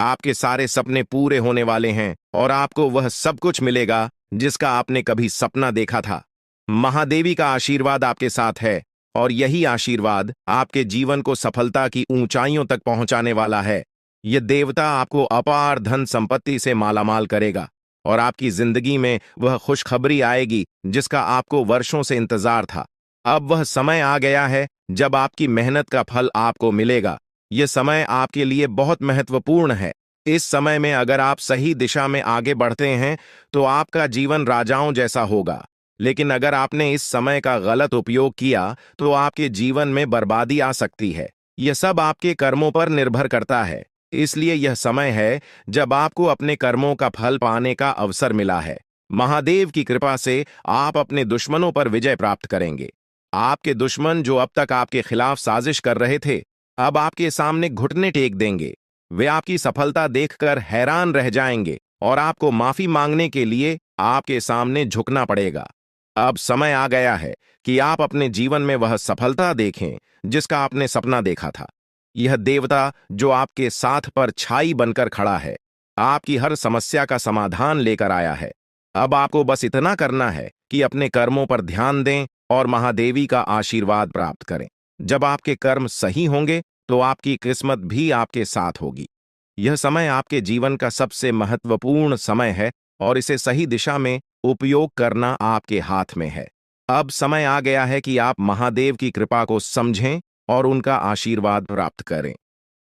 Speaker 1: आपके सारे सपने पूरे होने वाले हैं और आपको वह सब कुछ मिलेगा जिसका आपने कभी सपना देखा था। महादेवी का आशीर्वाद आपके साथ है और यही आशीर्वाद आपके जीवन को सफलता की ऊंचाइयों तक पहुंचाने वाला है। यह देवता आपको अपार धन संपत्ति से मालामाल करेगा और आपकी जिंदगी में वह खुशखबरी आएगी जिसका आपको वर्षों से इंतजार था। अब वह समय आ गया है जब आपकी मेहनत का फल आपको मिलेगा। यह समय आपके लिए बहुत महत्वपूर्ण है। इस समय में अगर आप सही दिशा में आगे बढ़ते हैं तो आपका जीवन राजाओं जैसा होगा। लेकिन अगर आपने इस समय का गलत उपयोग किया तो आपके जीवन में बर्बादी आ सकती है। यह सब आपके कर्मों पर निर्भर करता है। इसलिए यह समय है जब आपको अपने कर्मों का फल पाने का अवसर मिला है। महादेव की कृपा से आप अपने दुश्मनों पर विजय प्राप्त करेंगे। आपके दुश्मन जो अब तक आपके खिलाफ साजिश कर रहे थे, अब आपके सामने घुटने टेक देंगे। वे आपकी सफलता देखकर हैरान रह जाएंगे और आपको माफी मांगने के लिए आपके सामने झुकना पड़ेगा। अब समय आ गया है कि आप अपने जीवन में वह सफलता देखें जिसका आपने सपना देखा था। यह देवता जो आपके साथ पर छाई बनकर खड़ा है, आपकी हर समस्या का समाधान लेकर आया है। अब आपको बस इतना करना है कि अपने कर्मों पर ध्यान दें और महादेवी का आशीर्वाद प्राप्त करें। जब आपके कर्म सही होंगे तो आपकी किस्मत भी आपके साथ होगी। यह समय आपके जीवन का सबसे महत्वपूर्ण समय है और इसे सही दिशा में उपयोग करना आपके हाथ में है। अब समय आ गया है कि आप महादेव की कृपा को समझें और उनका आशीर्वाद प्राप्त करें।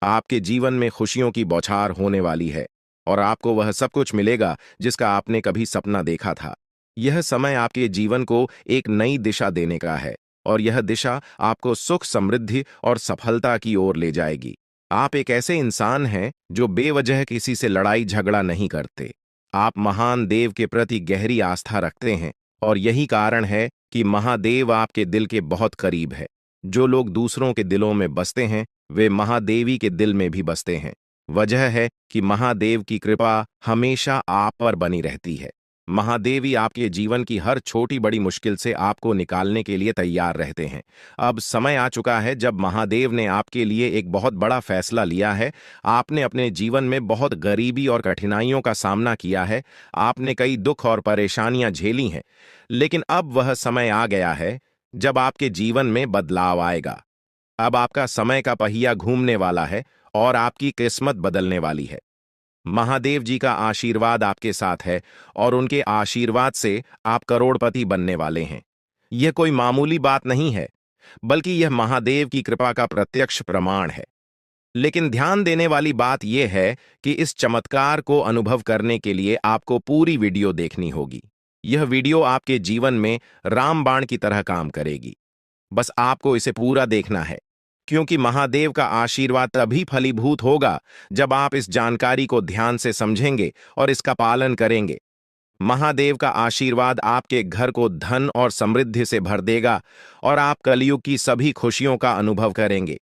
Speaker 1: आपके जीवन में खुशियों की बौछार होने वाली है और आपको वह सब कुछ मिलेगा जिसका आपने कभी सपना देखा था। यह समय आपके जीवन को एक नई दिशा देने का है और यह दिशा आपको सुख, समृद्धि और सफलता की ओर ले जाएगी। आप एक ऐसे इंसान हैं जो बेवजह किसी से लड़ाई झगड़ा नहीं करते। आप महान देव के प्रति गहरी आस्था रखते हैं और यही कारण है कि महादेव आपके दिल के बहुत करीब है। जो लोग दूसरों के दिलों में बसते हैं वे महादेवी के दिल में भी बसते हैं। वजह है कि महादेव की कृपा हमेशा आप पर बनी रहती है। महादेवी आपके जीवन की हर छोटी बड़ी मुश्किल से आपको निकालने के लिए तैयार रहते हैं। अब समय आ चुका है जब महादेव ने आपके लिए एक बहुत बड़ा फैसला लिया है। आपने अपने जीवन में बहुत गरीबी और कठिनाइयों का सामना किया है। आपने कई दुख और परेशानियां झेली हैं। लेकिन अब वह समय आ गया है जब आपके जीवन में बदलाव आएगा। अब आपका समय का पहिया घूमने वाला है और आपकी किस्मत बदलने वाली है। महादेव जी का आशीर्वाद आपके साथ है और उनके आशीर्वाद से आप करोड़पति बनने वाले हैं। यह कोई मामूली बात नहीं है, बल्कि यह महादेव की कृपा का प्रत्यक्ष प्रमाण है। लेकिन ध्यान देने वाली बात यह है कि इस चमत्कार को अनुभव करने के लिए आपको पूरी वीडियो देखनी होगी। यह वीडियो आपके जीवन में रामबाण की तरह काम करेगी। बस आपको इसे पूरा देखना है, क्योंकि महादेव का आशीर्वाद तभी फलीभूत होगा जब आप इस जानकारी को ध्यान से समझेंगे और इसका पालन करेंगे। महादेव का आशीर्वाद आपके घर को धन और समृद्धि से भर देगा और आप कलयुग की सभी खुशियों का अनुभव करेंगे।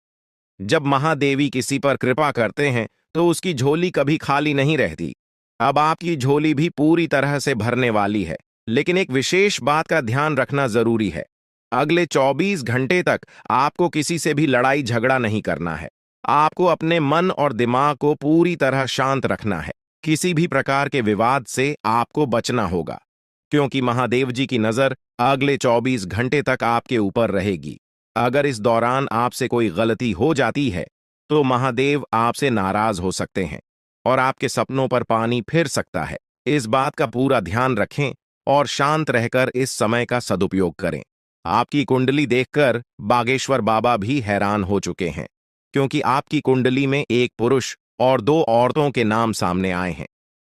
Speaker 1: जब महादेवी किसी पर कृपा करते हैं तो उसकी झोली कभी खाली नहीं रहती। अब आपकी झोली भी पूरी तरह से भरने वाली है। लेकिन एक विशेष बात का ध्यान रखना जरूरी है। अगले 24 घंटे तक आपको किसी से भी लड़ाई झगड़ा नहीं करना है। आपको अपने मन और दिमाग को पूरी तरह शांत रखना है। किसी भी प्रकार के विवाद से आपको बचना होगा, क्योंकि महादेव जी की नजर अगले 24 घंटे तक आपके ऊपर रहेगी। अगर इस दौरान आपसे कोई गलती हो जाती है तो महादेव आपसे नाराज हो सकते हैं और आपके सपनों पर पानी फिर सकता है। इस बात का पूरा ध्यान रखें और शांत रहकर इस समय का सदुपयोग करें। आपकी कुंडली देखकर बागेश्वर बाबा भी हैरान हो चुके हैं, क्योंकि आपकी कुंडली में एक पुरुष और 2 औरतों के नाम सामने आए हैं।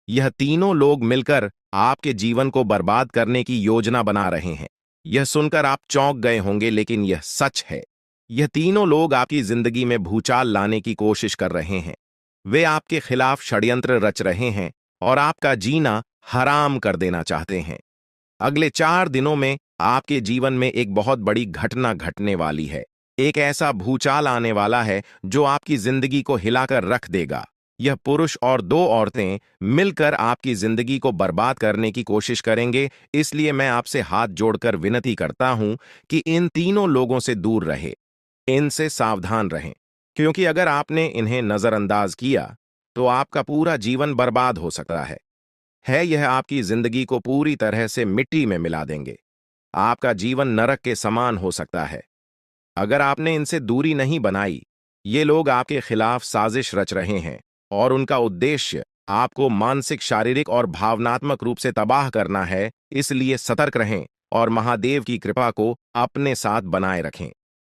Speaker 1: यह तीनों लोग मिलकर आपके जीवन को बर्बाद करने की योजना बना रहे हैं। यह सुनकर आप चौंक गए होंगे, लेकिन यह सच है। यह तीनों लोग आपकी जिंदगी में भूचाल लाने की कोशिश कर रहे हैं। वे आपके खिलाफ षड्यंत्र रच रहे हैं और आपका जीना हराम कर देना चाहते हैं। अगले 4 दिनों में आपके जीवन में एक बहुत बड़ी घटना घटने वाली है। एक ऐसा भूचाल आने वाला है जो आपकी जिंदगी को हिलाकर रख देगा। यह पुरुष और 2 औरतें मिलकर आपकी जिंदगी को बर्बाद करने की कोशिश करेंगे। इसलिए मैं आपसे हाथ जोड़कर विनती करता हूं कि इन तीनों लोगों से दूर रहे, इनसे सावधान रहें, क्योंकि अगर आपने इन्हें नजरअंदाज किया तो आपका पूरा जीवन बर्बाद हो सकता है। यह आपकी जिंदगी को पूरी तरह से मिट्टी में मिला देंगे। आपका जीवन नरक के समान हो सकता है। अगर आपने इनसे दूरी नहीं बनाई, ये लोग आपके खिलाफ साजिश रच रहे हैं और उनका उद्देश्य आपको मानसिक, शारीरिक और भावनात्मक रूप से तबाह करना है। इसलिए सतर्क रहें और महादेव की कृपा को अपने साथ बनाए रखें।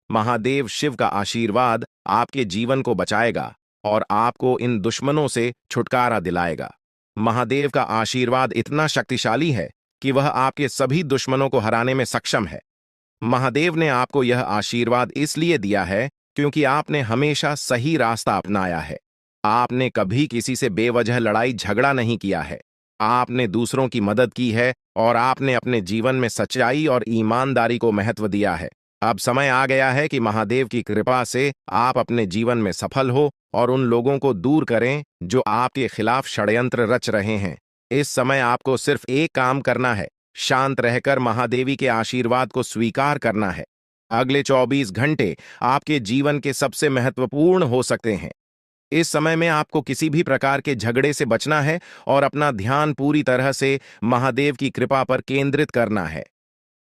Speaker 1: महादेव शिव का आशीर्वाद आपके जीवन को बचाएगा और आपको इन दुश्मनों से छुटकारा दिलाएगा। महादेव का आशीर्वाद इतना शक्तिशाली है कि वह आपके सभी दुश्मनों को हराने में सक्षम है। महादेव ने आपको यह आशीर्वाद इसलिए दिया है क्योंकि आपने हमेशा सही रास्ता अपनाया है। आपने कभी किसी से बेवजह लड़ाई झगड़ा नहीं किया है। आपने दूसरों की मदद की है और आपने अपने जीवन में सच्चाई और ईमानदारी को महत्व दिया है। अब समय आ गया है कि महादेव की कृपा से आप अपने जीवन में सफल हो और उन लोगों को दूर करें जो आपके खिलाफ षड्यंत्र रच रहे हैं। इस समय आपको सिर्फ एक काम करना है, शांत रहकर महादेवी के आशीर्वाद को स्वीकार करना है। अगले 24 घंटे आपके जीवन के सबसे महत्वपूर्ण हो सकते हैं। इस समय में आपको किसी भी प्रकार के झगड़े से बचना है और अपना ध्यान पूरी तरह से महादेव की कृपा पर केंद्रित करना है।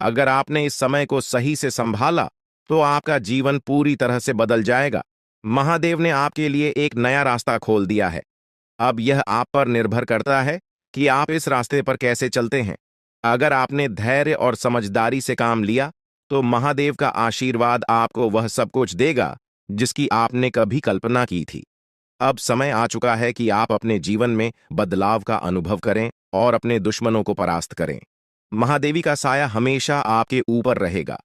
Speaker 1: अगर आपने इस समय को सही से संभाला तो आपका जीवन पूरी तरह से बदल जाएगा। महादेव ने आपके लिए एक नया रास्ता खोल दिया है। अब यह आप पर निर्भर करता है कि आप इस रास्ते पर कैसे चलते हैं। अगर आपने धैर्य और समझदारी से काम लिया तो महादेव का आशीर्वाद आपको वह सब कुछ देगा जिसकी आपने कभी कल्पना की थी। अब समय आ चुका है कि आप अपने जीवन में बदलाव का अनुभव करें और अपने दुश्मनों को परास्त करें। महादेवी का साया हमेशा आपके ऊपर रहेगा।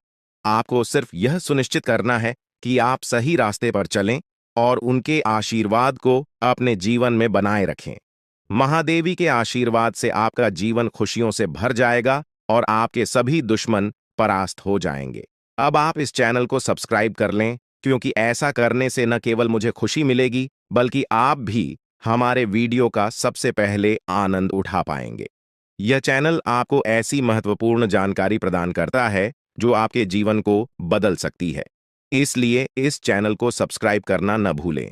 Speaker 1: आपको सिर्फ यह सुनिश्चित करना है कि आप सही रास्ते पर चलें और उनके आशीर्वाद को अपने जीवन में बनाए रखें। महादेवी के आशीर्वाद से आपका जीवन खुशियों से भर जाएगा और आपके सभी दुश्मन परास्त हो जाएंगे। अब आप इस चैनल को सब्सक्राइब कर लें क्योंकि ऐसा करने से न केवल मुझे खुशी मिलेगी, बल्कि आप भी हमारे वीडियो का सबसे पहले आनंद उठा पाएंगे। यह चैनल आपको ऐसी महत्वपूर्ण जानकारी प्रदान करता है जो आपके जीवन को बदल सकती है। इसलिए इस चैनल को सब्सक्राइब करना न भूलें,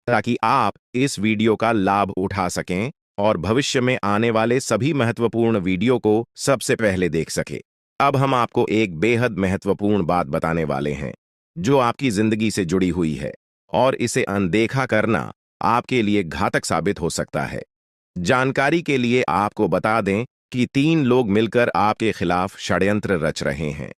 Speaker 1: ताकि आप इस वीडियो का लाभ उठा सकें और भविष्य में आने वाले सभी महत्वपूर्ण वीडियो को सबसे पहले देख सकें। अब हम आपको एक बेहद महत्वपूर्ण बात बताने वाले हैं, जो आपकी जिंदगी से जुड़ी हुई है, और इसे अनदेखा करना आपके लिए घातक साबित हो सकता है। जानकारी के लिए आपको बता दें कि 3 लोग मिलकर आपके खिलाफ षड्यंत्र रच रहे हैं।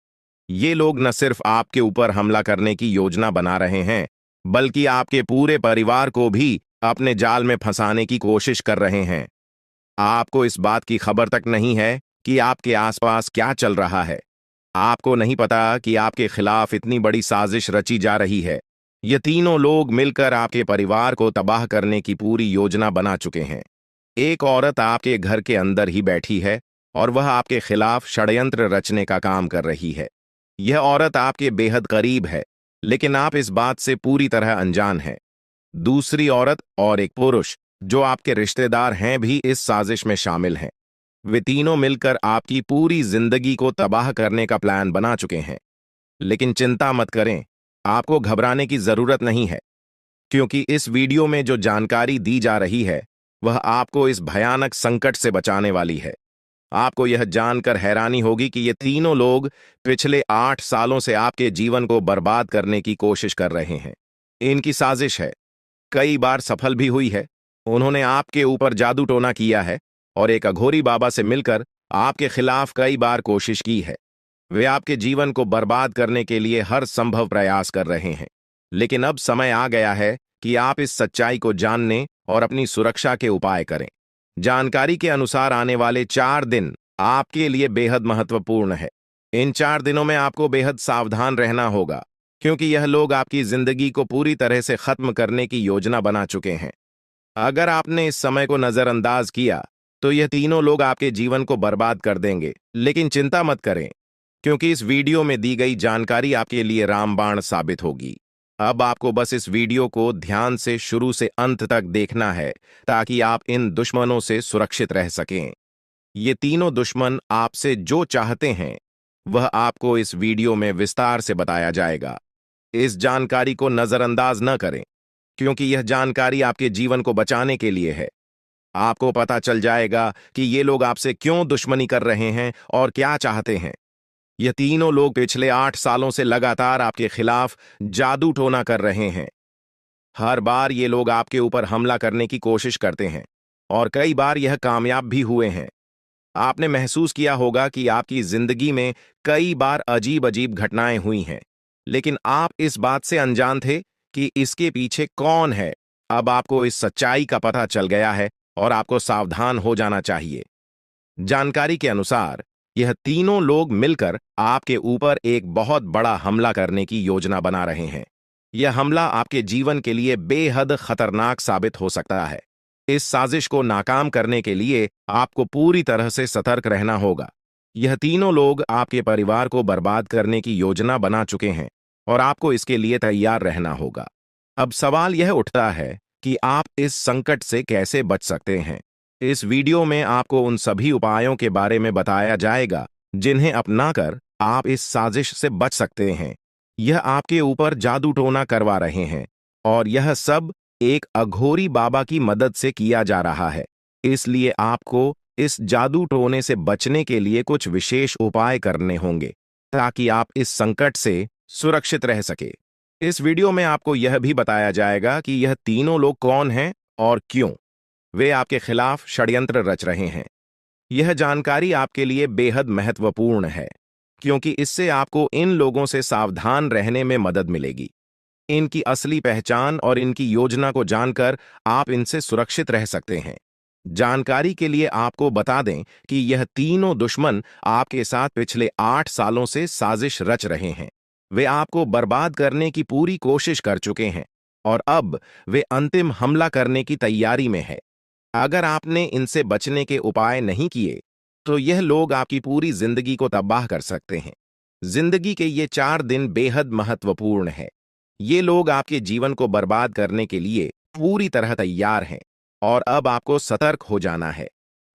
Speaker 1: ये लोग न सिर्फ आपके ऊपर हमला करने की योजना बना रहे हैं, बल्कि आपके पूरे परिवार को भी अपने जाल में फंसाने की कोशिश कर रहे हैं। आपको इस बात की खबर तक नहीं है कि आपके आसपास क्या चल रहा है। आपको नहीं पता कि आपके खिलाफ इतनी बड़ी साजिश रची जा रही है। ये तीनों लोग मिलकर आपके परिवार को तबाह करने की पूरी योजना बना चुके हैं। एक औरत आपके घर के अंदर ही बैठी है और वह आपके खिलाफ षड्यंत्र रचने का काम कर रही है। यह औरत आपके बेहद करीब है, लेकिन आप इस बात से पूरी तरह अनजान हैं। दूसरी औरत और एक पुरुष जो आपके रिश्तेदार हैं भी इस साजिश में शामिल हैं। वे तीनों मिलकर आपकी पूरी जिंदगी को तबाह करने का प्लान बना चुके हैं। लेकिन चिंता मत करें, आपको घबराने की जरूरत नहीं है, क्योंकि इस वीडियो में जो जानकारी दी जा रही है वह आपको इस भयानक संकट से बचाने वाली है। आपको यह जानकर हैरानी होगी कि ये तीनों लोग पिछले 8 सालों से आपके जीवन को बर्बाद करने की कोशिश कर रहे हैं। इनकी साजिश है, कई बार सफल भी हुई है। उन्होंने आपके ऊपर जादू टोना किया है और एक अघोरी बाबा से मिलकर आपके खिलाफ कई बार कोशिश की है। वे आपके जीवन को बर्बाद करने के लिए हर संभव प्रयास कर रहे हैं। लेकिन अब समय आ गया है कि आप इस सच्चाई को जानने और अपनी सुरक्षा के उपाय करें। जानकारी के अनुसार आने वाले 4 दिन आपके लिए बेहद महत्वपूर्ण है। इन 4 दिनों में आपको बेहद सावधान रहना होगा, क्योंकि यह लोग आपकी जिंदगी को पूरी तरह से खत्म करने की योजना बना चुके हैं। अगर आपने इस समय को नजरअंदाज किया तो यह तीनों लोग आपके जीवन को बर्बाद कर देंगे। लेकिन चिंता मत करें, क्योंकि इस वीडियो में दी गई जानकारी आपके लिए रामबाण साबित होगी। अब आपको बस इस वीडियो को ध्यान से शुरू से अंत तक देखना है, ताकि आप इन दुश्मनों से सुरक्षित रह सकें। ये तीनों दुश्मन आपसे जो चाहते हैं वह आपको इस वीडियो में विस्तार से बताया जाएगा। इस जानकारी को नजरअंदाज न करें, क्योंकि यह जानकारी आपके जीवन को बचाने के लिए है। आपको पता चल जाएगा कि ये लोग आपसे क्यों दुश्मनी कर रहे हैं और क्या चाहते हैं। ये तीनों लोग पिछले 8 सालों से लगातार आपके खिलाफ जादू टोना कर रहे हैं। हर बार ये लोग आपके ऊपर हमला करने की कोशिश करते हैं और कई बार यह कामयाब भी हुए हैं। आपने महसूस किया होगा कि आपकी जिंदगी में कई बार अजीब अजीब घटनाएं हुई हैं, लेकिन आप इस बात से अनजान थे कि इसके पीछे कौन है। अब आपको इस सच्चाई का पता चल गया है और आपको सावधान हो जाना चाहिए। जानकारी के अनुसार यह तीनों लोग मिलकर आपके ऊपर एक बहुत बड़ा हमला करने की योजना बना रहे हैं। यह हमला आपके जीवन के लिए बेहद खतरनाक साबित हो सकता है। इस साजिश को नाकाम करने के लिए आपको पूरी तरह से सतर्क रहना होगा। यह तीनों लोग आपके परिवार को बर्बाद करने की योजना बना चुके हैं और आपको इसके लिए तैयार रहना होगा। अब सवाल यह उठता है कि आप इस संकट से कैसे बच सकते हैं। इस वीडियो में आपको उन सभी उपायों के बारे में बताया जाएगा जिन्हें अपनाकर आप इस साजिश से बच सकते हैं। यह आपके ऊपर जादू टोना करवा रहे हैं और यह सब एक अघोरी बाबा की मदद से किया जा रहा है। इसलिए आपको इस जादू टोने से बचने के लिए कुछ विशेष उपाय करने होंगे, ताकि आप इस संकट से सुरक्षित रह सके। इस वीडियो में आपको यह भी बताया जाएगा कि यह तीनों लोग कौन हैं और क्यों वे आपके खिलाफ षड्यंत्र रच रहे हैं। यह जानकारी आपके लिए बेहद महत्वपूर्ण है, क्योंकि इससे आपको इन लोगों से सावधान रहने में मदद मिलेगी। इनकी असली पहचान और इनकी योजना को जानकर आप इनसे सुरक्षित रह सकते हैं। जानकारी के लिए आपको बता दें कि यह तीनों दुश्मन आपके साथ पिछले 8 सालों से साजिश रच रहे हैं। वे आपको बर्बाद करने की पूरी कोशिश कर चुके हैं और अब वे अंतिम हमला करने की तैयारी में है। अगर आपने इनसे बचने के उपाय नहीं किए तो यह लोग आपकी पूरी जिंदगी को तबाह कर सकते हैं। जिंदगी के ये 4 दिन बेहद महत्वपूर्ण है। ये लोग आपके जीवन को बर्बाद करने के लिए पूरी तरह तैयार हैं और अब आपको सतर्क हो जाना है।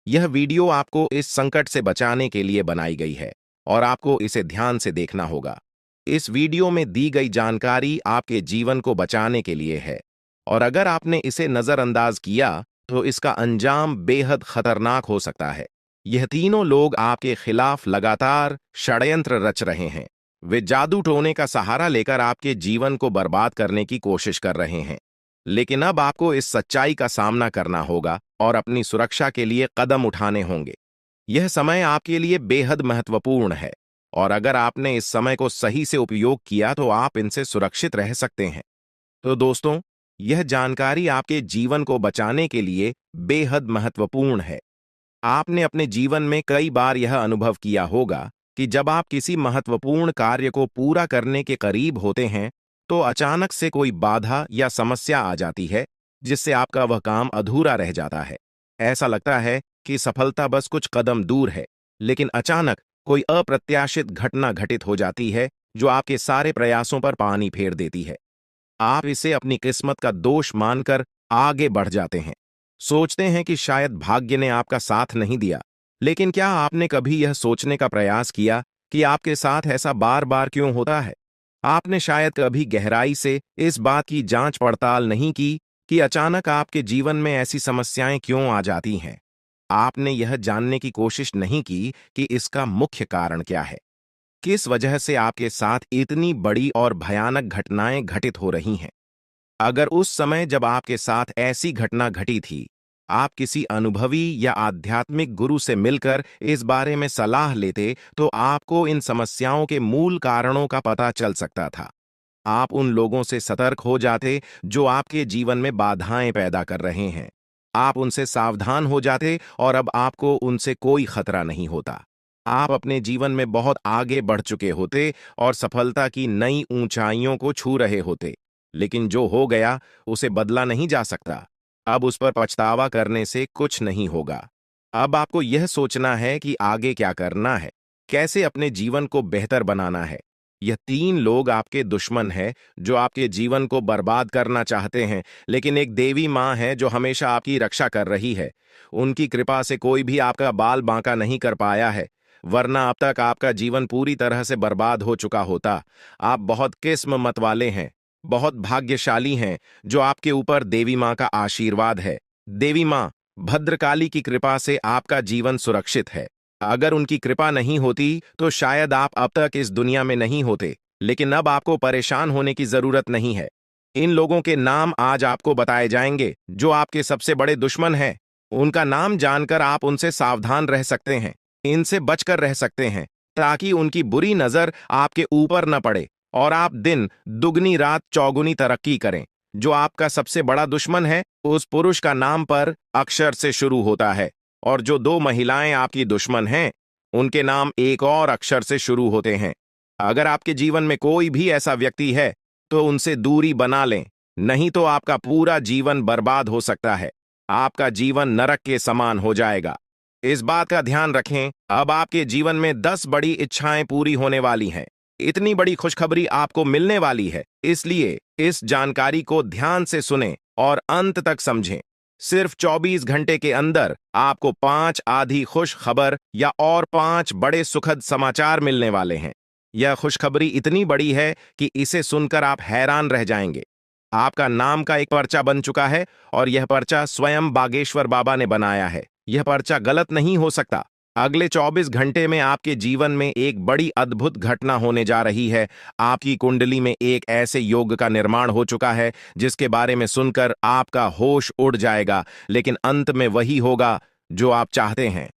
Speaker 1: यह वीडियो आपको इस संकट से बचाने के लिए बनाई गई है और आपको इसे ध्यान से देखना होगा। इस वीडियो में दी गई जानकारी आपके जीवन को बचाने के लिए है और अगर आपने इसे नजरअंदाज किया तो इसका अंजाम बेहद खतरनाक हो सकता है। यह तीनों लोग आपके खिलाफ लगातार षड्यंत्र रच रहे हैं। वे जादू टोने का सहारा लेकर आपके जीवन को बर्बाद करने की कोशिश कर रहे हैं। लेकिन अब आपको इस सच्चाई का सामना करना होगा और अपनी सुरक्षा के लिए कदम उठाने होंगे। यह समय आपके लिए बेहद महत्वपूर्ण है और अगर आपने इस समय को सही से उपयोग किया तो आप इनसे सुरक्षित रह सकते हैं। तो दोस्तों, यह जानकारी आपके जीवन को बचाने के लिए बेहद महत्वपूर्ण है। आपने अपने जीवन में कई बार यह अनुभव किया होगा कि जब आप किसी महत्वपूर्ण कार्य को पूरा करने के करीब होते हैं तो अचानक से कोई बाधा या समस्या आ जाती है जिससे आपका वह काम अधूरा रह जाता है। ऐसा लगता है कि सफलता बस कुछ कदम दूर है, लेकिन अचानक कोई अप्रत्याशित घटना घटित हो जाती है जो आपके सारे प्रयासों पर पानी फेर देती है। आप इसे अपनी किस्मत का दोष मानकर आगे बढ़ जाते हैं। सोचते हैं कि शायद भाग्य ने आपका साथ नहीं दिया। लेकिन क्या आपने कभी यह सोचने का प्रयास किया कि आपके साथ ऐसा बार बार क्यों होता है? आपने शायद कभी गहराई से इस बात की जांच पड़ताल नहीं की कि अचानक आपके जीवन में ऐसी समस्याएं क्यों आ जाती हैं। आपने यह जानने की कोशिश नहीं की कि इसका मुख्य कारण क्या है। किस वजह से आपके साथ इतनी बड़ी और भयानक घटनाएं घटित हो रही हैं। अगर उस समय जब आपके साथ ऐसी घटना घटी थी, आप किसी अनुभवी या आध्यात्मिक गुरु से मिलकर इस बारे में सलाह लेते तो आपको इन समस्याओं के मूल कारणों का पता चल सकता था। आप उन लोगों से सतर्क हो जाते जो आपके जीवन में बाधाएं पैदा कर रहे हैं। आप उनसे सावधान हो जाते और अब आपको उनसे कोई खतरा नहीं होता। आप अपने जीवन में बहुत आगे बढ़ चुके होते और सफलता की नई ऊंचाइयों को छू रहे होते। लेकिन जो हो गया उसे बदला नहीं जा सकता। अब उस पर पछतावा करने से कुछ नहीं होगा। अब आपको यह सोचना है कि आगे क्या करना है, कैसे अपने जीवन को बेहतर बनाना है। यह तीन लोग आपके दुश्मन हैं जो आपके जीवन को बर्बाद करना चाहते हैं, लेकिन एक देवी माँ है जो हमेशा आपकी रक्षा कर रही है। उनकी कृपा से कोई भी आपका बाल बांका नहीं कर पाया है, वरना अब तक आपका जीवन पूरी तरह से बर्बाद हो चुका होता। आप बहुत किस्मत वाले हैं, बहुत भाग्यशाली हैं जो आपके ऊपर देवी माँ का आशीर्वाद है। देवी माँ भद्रकाली की कृपा से आपका जीवन सुरक्षित है। अगर उनकी कृपा नहीं होती तो शायद आप अब तक इस दुनिया में नहीं होते। लेकिन अब आपको परेशान होने की जरूरत नहीं है। इन लोगों के नाम आज आपको बताए जाएंगे जो आपके सबसे बड़े दुश्मन हैं। उनका नाम जानकर आप उनसे सावधान रह सकते हैं, इनसे बचकर रह सकते हैं, ताकि उनकी बुरी नजर आपके ऊपर न पड़े और आप दिन दुगनी रात चौगुनी तरक्की करें। जो आपका सबसे बड़ा दुश्मन है उस पुरुष का नाम पर अक्षर से शुरू होता है और जो दो महिलाएं आपकी दुश्मन हैं उनके नाम एक और अक्षर से शुरू होते हैं। अगर आपके जीवन में कोई भी ऐसा व्यक्ति है तो उनसे दूरी बना लें, नहीं तो आपका पूरा जीवन बर्बाद हो सकता है। आपका जीवन नरक के समान हो जाएगा। इस बात का ध्यान रखें, अब आपके जीवन में 10 बड़ी इच्छाएं पूरी होने वाली हैं। इतनी बड़ी खुशखबरी आपको मिलने वाली है, इसलिए इस जानकारी को ध्यान से सुनें और अंत तक समझें। सिर्फ 24 घंटे के अंदर आपको 5 आधी खुश खबर या और 5 बड़े सुखद समाचार मिलने वाले हैं। यह खुशखबरी इतनी बड़ी है कि इसे सुनकर आप हैरान रह जाएंगे। आपका नाम का एक पर्चा बन चुका है और यह पर्चा स्वयं बागेश्वर बाबा ने बनाया है। यह पर्चा गलत नहीं हो सकता। अगले 24 घंटे में आपके जीवन में एक बड़ी अद्भुत घटना होने जा रही है। आपकी कुंडली में एक ऐसे योग का निर्माण हो चुका है जिसके बारे में सुनकर आपका होश उड़ जाएगा, लेकिन अंत में वही होगा जो आप चाहते हैं।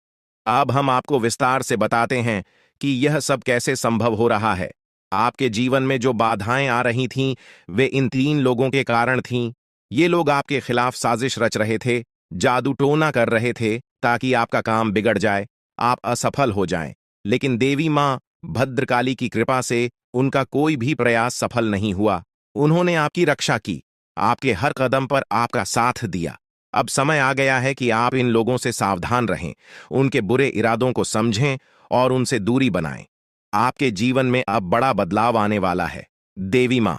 Speaker 1: अब हम आपको विस्तार से बताते हैं कि यह सब कैसे संभव हो रहा है। आपके जीवन में जो बाधाएं आ रही थीं, वे इन तीन लोगों के कारण थीं। ये लोग आपके खिलाफ साजिश रच रहे थे, जादू टोना कर रहे थे ताकि आपका काम बिगड़ जाए, आप असफल हो जाएं। लेकिन देवी मां भद्रकाली की कृपा से उनका कोई भी प्रयास सफल नहीं हुआ। उन्होंने आपकी रक्षा की, आपके हर कदम पर आपका साथ दिया। अब समय आ गया है कि आप इन लोगों से सावधान रहें, उनके बुरे इरादों को समझें और उनसे दूरी बनाएं। आपके जीवन में अब बड़ा बदलाव आने वाला है। देवी मां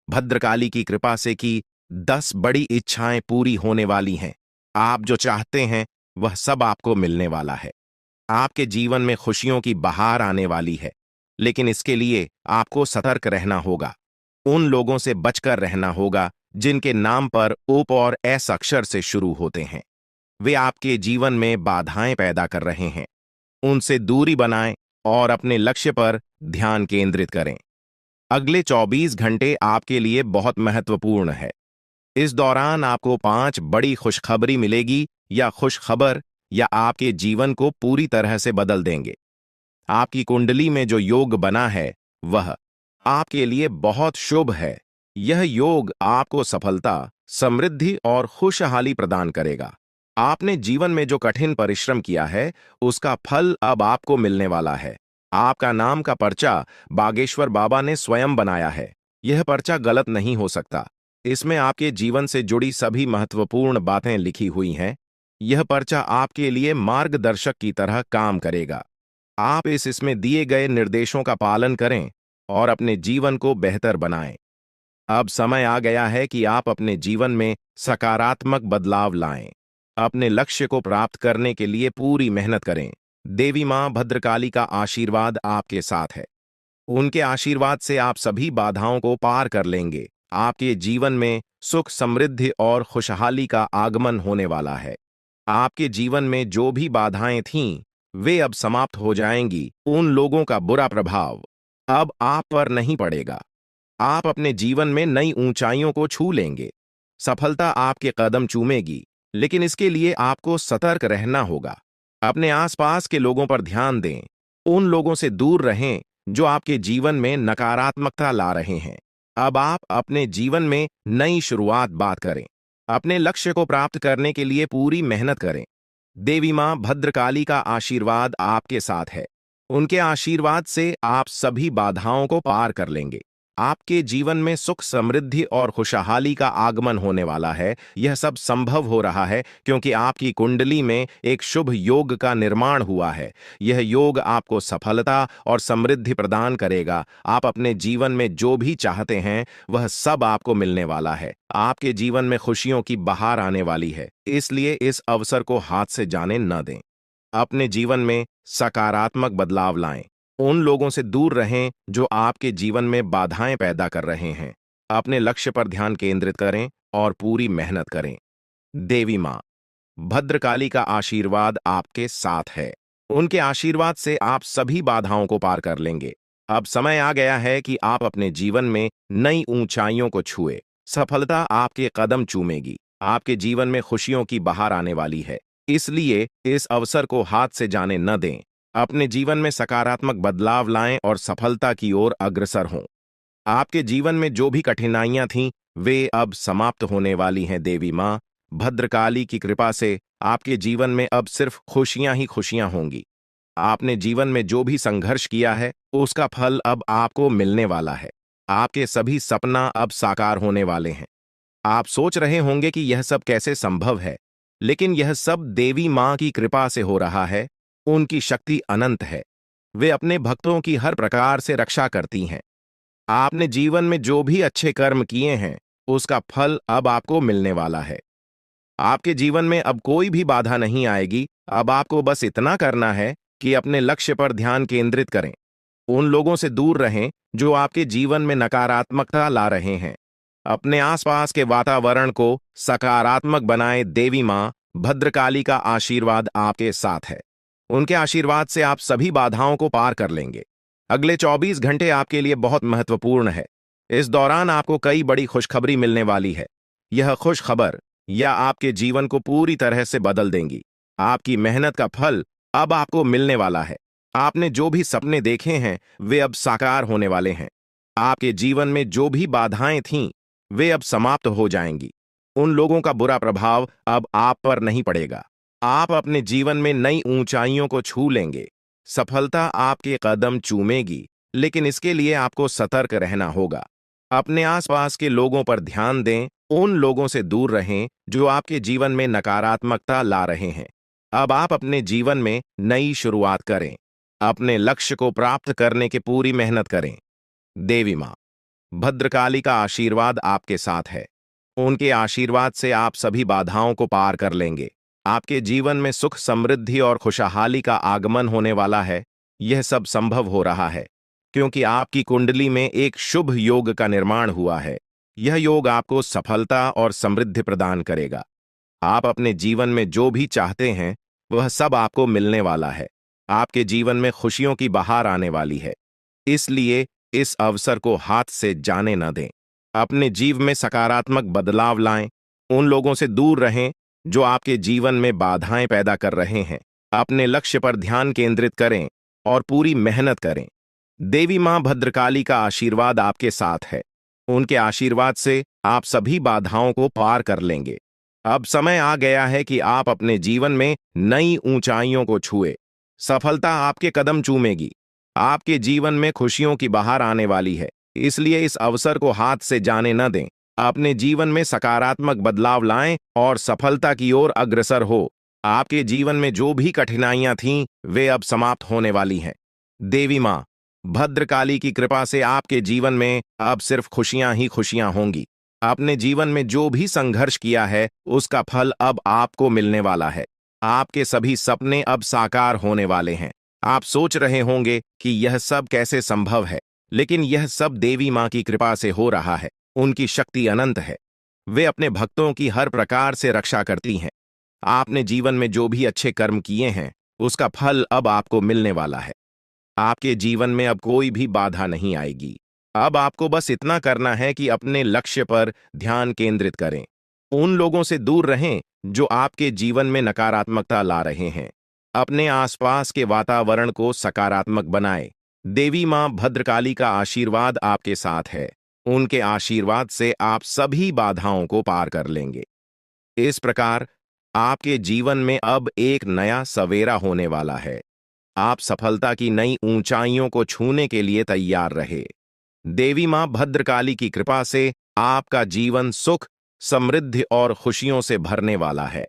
Speaker 1: भद्रकाली की कृपा से कि 10 बड़ी इच्छाएं पूरी होने वाली हैं। आप जो चाहते हैं वह सब आपको मिलने वाला है। आपके जीवन में खुशियों की बहार आने वाली है, लेकिन इसके लिए आपको सतर्क रहना होगा। उन लोगों से बचकर रहना होगा जिनके नाम पर उप और एस अक्षर से शुरू होते हैं। वे आपके जीवन में बाधाएं पैदा कर रहे हैं। उनसे दूरी बनाएं और अपने लक्ष्य पर ध्यान केंद्रित करें। अगले 24 घंटे आपके लिए बहुत महत्वपूर्ण है। इस दौरान आपको 5 बड़ी खुशखबरी मिलेगी या खुशखबर या आपके जीवन को पूरी तरह से बदल देंगे। आपकी कुंडली में जो योग बना है वह आपके लिए बहुत शुभ है। यह योग आपको सफलता, समृद्धि और खुशहाली प्रदान करेगा। आपने जीवन में जो कठिन परिश्रम किया है उसका फल अब आपको मिलने वाला है। आपका नाम का पर्चा बागेश्वर बाबा ने स्वयं बनाया है। यह पर्चा गलत नहीं हो सकता। इसमें आपके जीवन से जुड़ी सभी महत्वपूर्ण बातें लिखी हुई हैं। यह पर्चा आपके लिए मार्गदर्शक की तरह काम करेगा। आप इसमें दिए गए निर्देशों का पालन करें और अपने जीवन को बेहतर बनाएं। अब समय आ गया है कि आप अपने जीवन में सकारात्मक बदलाव लाएं। अपने लक्ष्य को प्राप्त करने के लिए पूरी मेहनत करें। देवी मां भद्रकाली का आशीर्वाद आपके साथ है। उनके आशीर्वाद से आप सभी बाधाओं को पार कर लेंगे। आपके जीवन में सुख, समृद्धि और खुशहाली का आगमन होने वाला है। आपके जीवन में जो भी बाधाएं थीं, वे अब समाप्त हो जाएंगी। उन लोगों का बुरा प्रभाव अब आप पर नहीं पड़ेगा। आप अपने जीवन में नई ऊंचाइयों को छू लेंगे। सफलता आपके कदम चूमेगी, लेकिन इसके लिए आपको सतर्क रहना होगा। अपने आसपास के लोगों पर ध्यान दें। उन लोगों से दूर रहें जो आपके जीवन में नकारात्मकता ला रहे हैं। अब आप अपने जीवन में नई शुरुआत बात करें। अपने लक्ष्य को प्राप्त करने के लिए पूरी मेहनत करें। देवी मां भद्रकाली का आशीर्वाद आपके साथ है। उनके आशीर्वाद से आप सभी बाधाओं को पार कर लेंगे। आपके जीवन में सुख, समृद्धि और खुशहाली का आगमन होने वाला है। यह सब संभव हो रहा है क्योंकि आपकी कुंडली में एक शुभ योग का निर्माण हुआ है। यह योग आपको सफलता और समृद्धि प्रदान करेगा। आप अपने जीवन में जो भी चाहते हैं वह सब आपको मिलने वाला है। आपके जीवन में खुशियों की बहार आने वाली है, इसलिए इस अवसर को हाथ से जाने न दें। अपने जीवन में सकारात्मक बदलाव लाएं। उन लोगों से दूर रहें जो आपके जीवन में बाधाएं पैदा कर रहे हैं। अपने लक्ष्य पर ध्यान केंद्रित करें और पूरी मेहनत करें। देवी मां भद्रकाली का आशीर्वाद आपके साथ है। उनके आशीर्वाद से आप सभी बाधाओं को पार कर लेंगे। अब समय आ गया है कि आप अपने जीवन में नई ऊंचाइयों को छुए। सफलता आपके कदम चूमेगी। आपके जीवन में खुशियों की बहार आने वाली है, इसलिए इस अवसर को हाथ से जाने न दें। अपने जीवन में सकारात्मक बदलाव लाएं और सफलता की ओर अग्रसर हों। आपके जीवन में जो भी कठिनाइयां थीं, वे अब समाप्त होने वाली हैं। देवी मां भद्रकाली की कृपा से आपके जीवन में अब सिर्फ खुशियां ही खुशियां होंगी। आपने जीवन में जो भी संघर्ष किया है, उसका फल अब आपको मिलने वाला है। आपके सभी सपना अब साकार होने वाले हैं। आप सोच रहे होंगे कि यह सब कैसे संभव है, लेकिन यह सब देवी मां की कृपा से हो रहा है। उनकी शक्ति अनंत है। वे अपने भक्तों की हर प्रकार से रक्षा करती हैं। आपने जीवन में जो भी अच्छे कर्म किए हैं, उसका फल अब आपको मिलने वाला है। आपके जीवन में अब कोई भी बाधा नहीं आएगी। अब आपको बस इतना करना है कि अपने लक्ष्य पर ध्यान केंद्रित करें। उन लोगों से दूर रहें जो आपके जीवन में नकारात्मकता ला रहे हैं। अपने आसपास के वातावरण को सकारात्मक बनाएं। देवी मां भद्रकाली का आशीर्वाद आपके साथ है। उनके आशीर्वाद से आप सभी बाधाओं को पार कर लेंगे। अगले 24 घंटे आपके लिए बहुत महत्वपूर्ण है। इस दौरान आपको कई बड़ी खुशखबरी मिलने वाली है। यह खुशखबर या आपके जीवन को पूरी तरह से बदल देंगी। आपकी मेहनत का फल अब आपको मिलने वाला है। आपने जो भी सपने देखे हैं, वे अब साकार होने वाले हैं। आपके जीवन में जो भी बाधाएं थीं, वे अब समाप्त हो जाएंगी। उन लोगों का बुरा प्रभाव अब आप पर नहीं पड़ेगा। आप अपने जीवन में नई ऊंचाइयों को छू लेंगे। सफलता आपके कदम चूमेगी, लेकिन इसके लिए आपको सतर्क रहना होगा। अपने आसपास के लोगों पर ध्यान दें। उन लोगों से दूर रहें जो आपके जीवन में नकारात्मकता ला रहे हैं। अब आप अपने जीवन में नई शुरुआत करें। अपने लक्ष्य को प्राप्त करने की पूरी मेहनत करें। देवी मां भद्रकाली का आशीर्वाद आपके साथ है। उनके आशीर्वाद से आप सभी बाधाओं को पार कर लेंगे। आपके जीवन में सुख, समृद्धि और खुशहाली का आगमन होने वाला है। यह सब संभव हो रहा है क्योंकि आपकी कुंडली में एक शुभ योग का निर्माण हुआ है। यह योग आपको सफलता और समृद्धि प्रदान करेगा। आप अपने जीवन में जो भी चाहते हैं वह सब आपको मिलने वाला है। आपके जीवन में खुशियों की बहार आने वाली है। इसलिए इस अवसर को हाथ से जाने न दें। अपने जीवन में सकारात्मक बदलाव लाएं। उन लोगों से दूर रहें जो आपके जीवन में बाधाएं पैदा कर रहे हैं। अपने लक्ष्य पर ध्यान केंद्रित करें और पूरी मेहनत करें। देवी मां भद्रकाली का आशीर्वाद आपके साथ है। उनके आशीर्वाद से आप सभी बाधाओं को पार कर लेंगे। अब समय आ गया है कि आप अपने जीवन में नई ऊंचाइयों को छुए। सफलता आपके कदम चूमेगी। आपके जीवन में खुशियों की बहार आने वाली है। इसलिए इस अवसर को हाथ से जाने न दें। अपने जीवन में सकारात्मक बदलाव लाएं और सफलता की ओर अग्रसर हो। आपके जीवन में जो भी कठिनाइयां थीं वे अब समाप्त होने वाली हैं। देवी मां भद्रकाली की कृपा से आपके जीवन में अब सिर्फ खुशियां ही खुशियां होंगी। आपने जीवन में जो भी संघर्ष किया है उसका फल अब आपको मिलने वाला है। आपके सभी सपने अब साकार होने वाले हैं। आप सोच रहे होंगे कि यह सब कैसे संभव है, लेकिन यह सब देवी मां की कृपा से हो रहा है। उनकी शक्ति अनंत है। वे अपने भक्तों की हर प्रकार से रक्षा करती हैं। आपने जीवन में जो भी अच्छे कर्म किए हैं उसका फल अब आपको मिलने वाला है। आपके जीवन में अब कोई भी बाधा नहीं आएगी। अब आपको बस इतना करना है कि अपने लक्ष्य पर ध्यान केंद्रित करें। उन लोगों से दूर रहें जो आपके जीवन में नकारात्मकता ला रहे हैं। अपने आसपास के वातावरण को सकारात्मक बनाएं। देवी मां भद्रकाली का आशीर्वाद आपके साथ है। उनके आशीर्वाद से आप सभी बाधाओं को पार कर लेंगे। इस प्रकार आपके जीवन में अब एक नया सवेरा होने वाला है। आप सफलता की नई ऊंचाइयों को छूने के लिए तैयार रहे। देवी मां भद्रकाली की कृपा से आपका जीवन सुख, समृद्धि और खुशियों से भरने वाला है।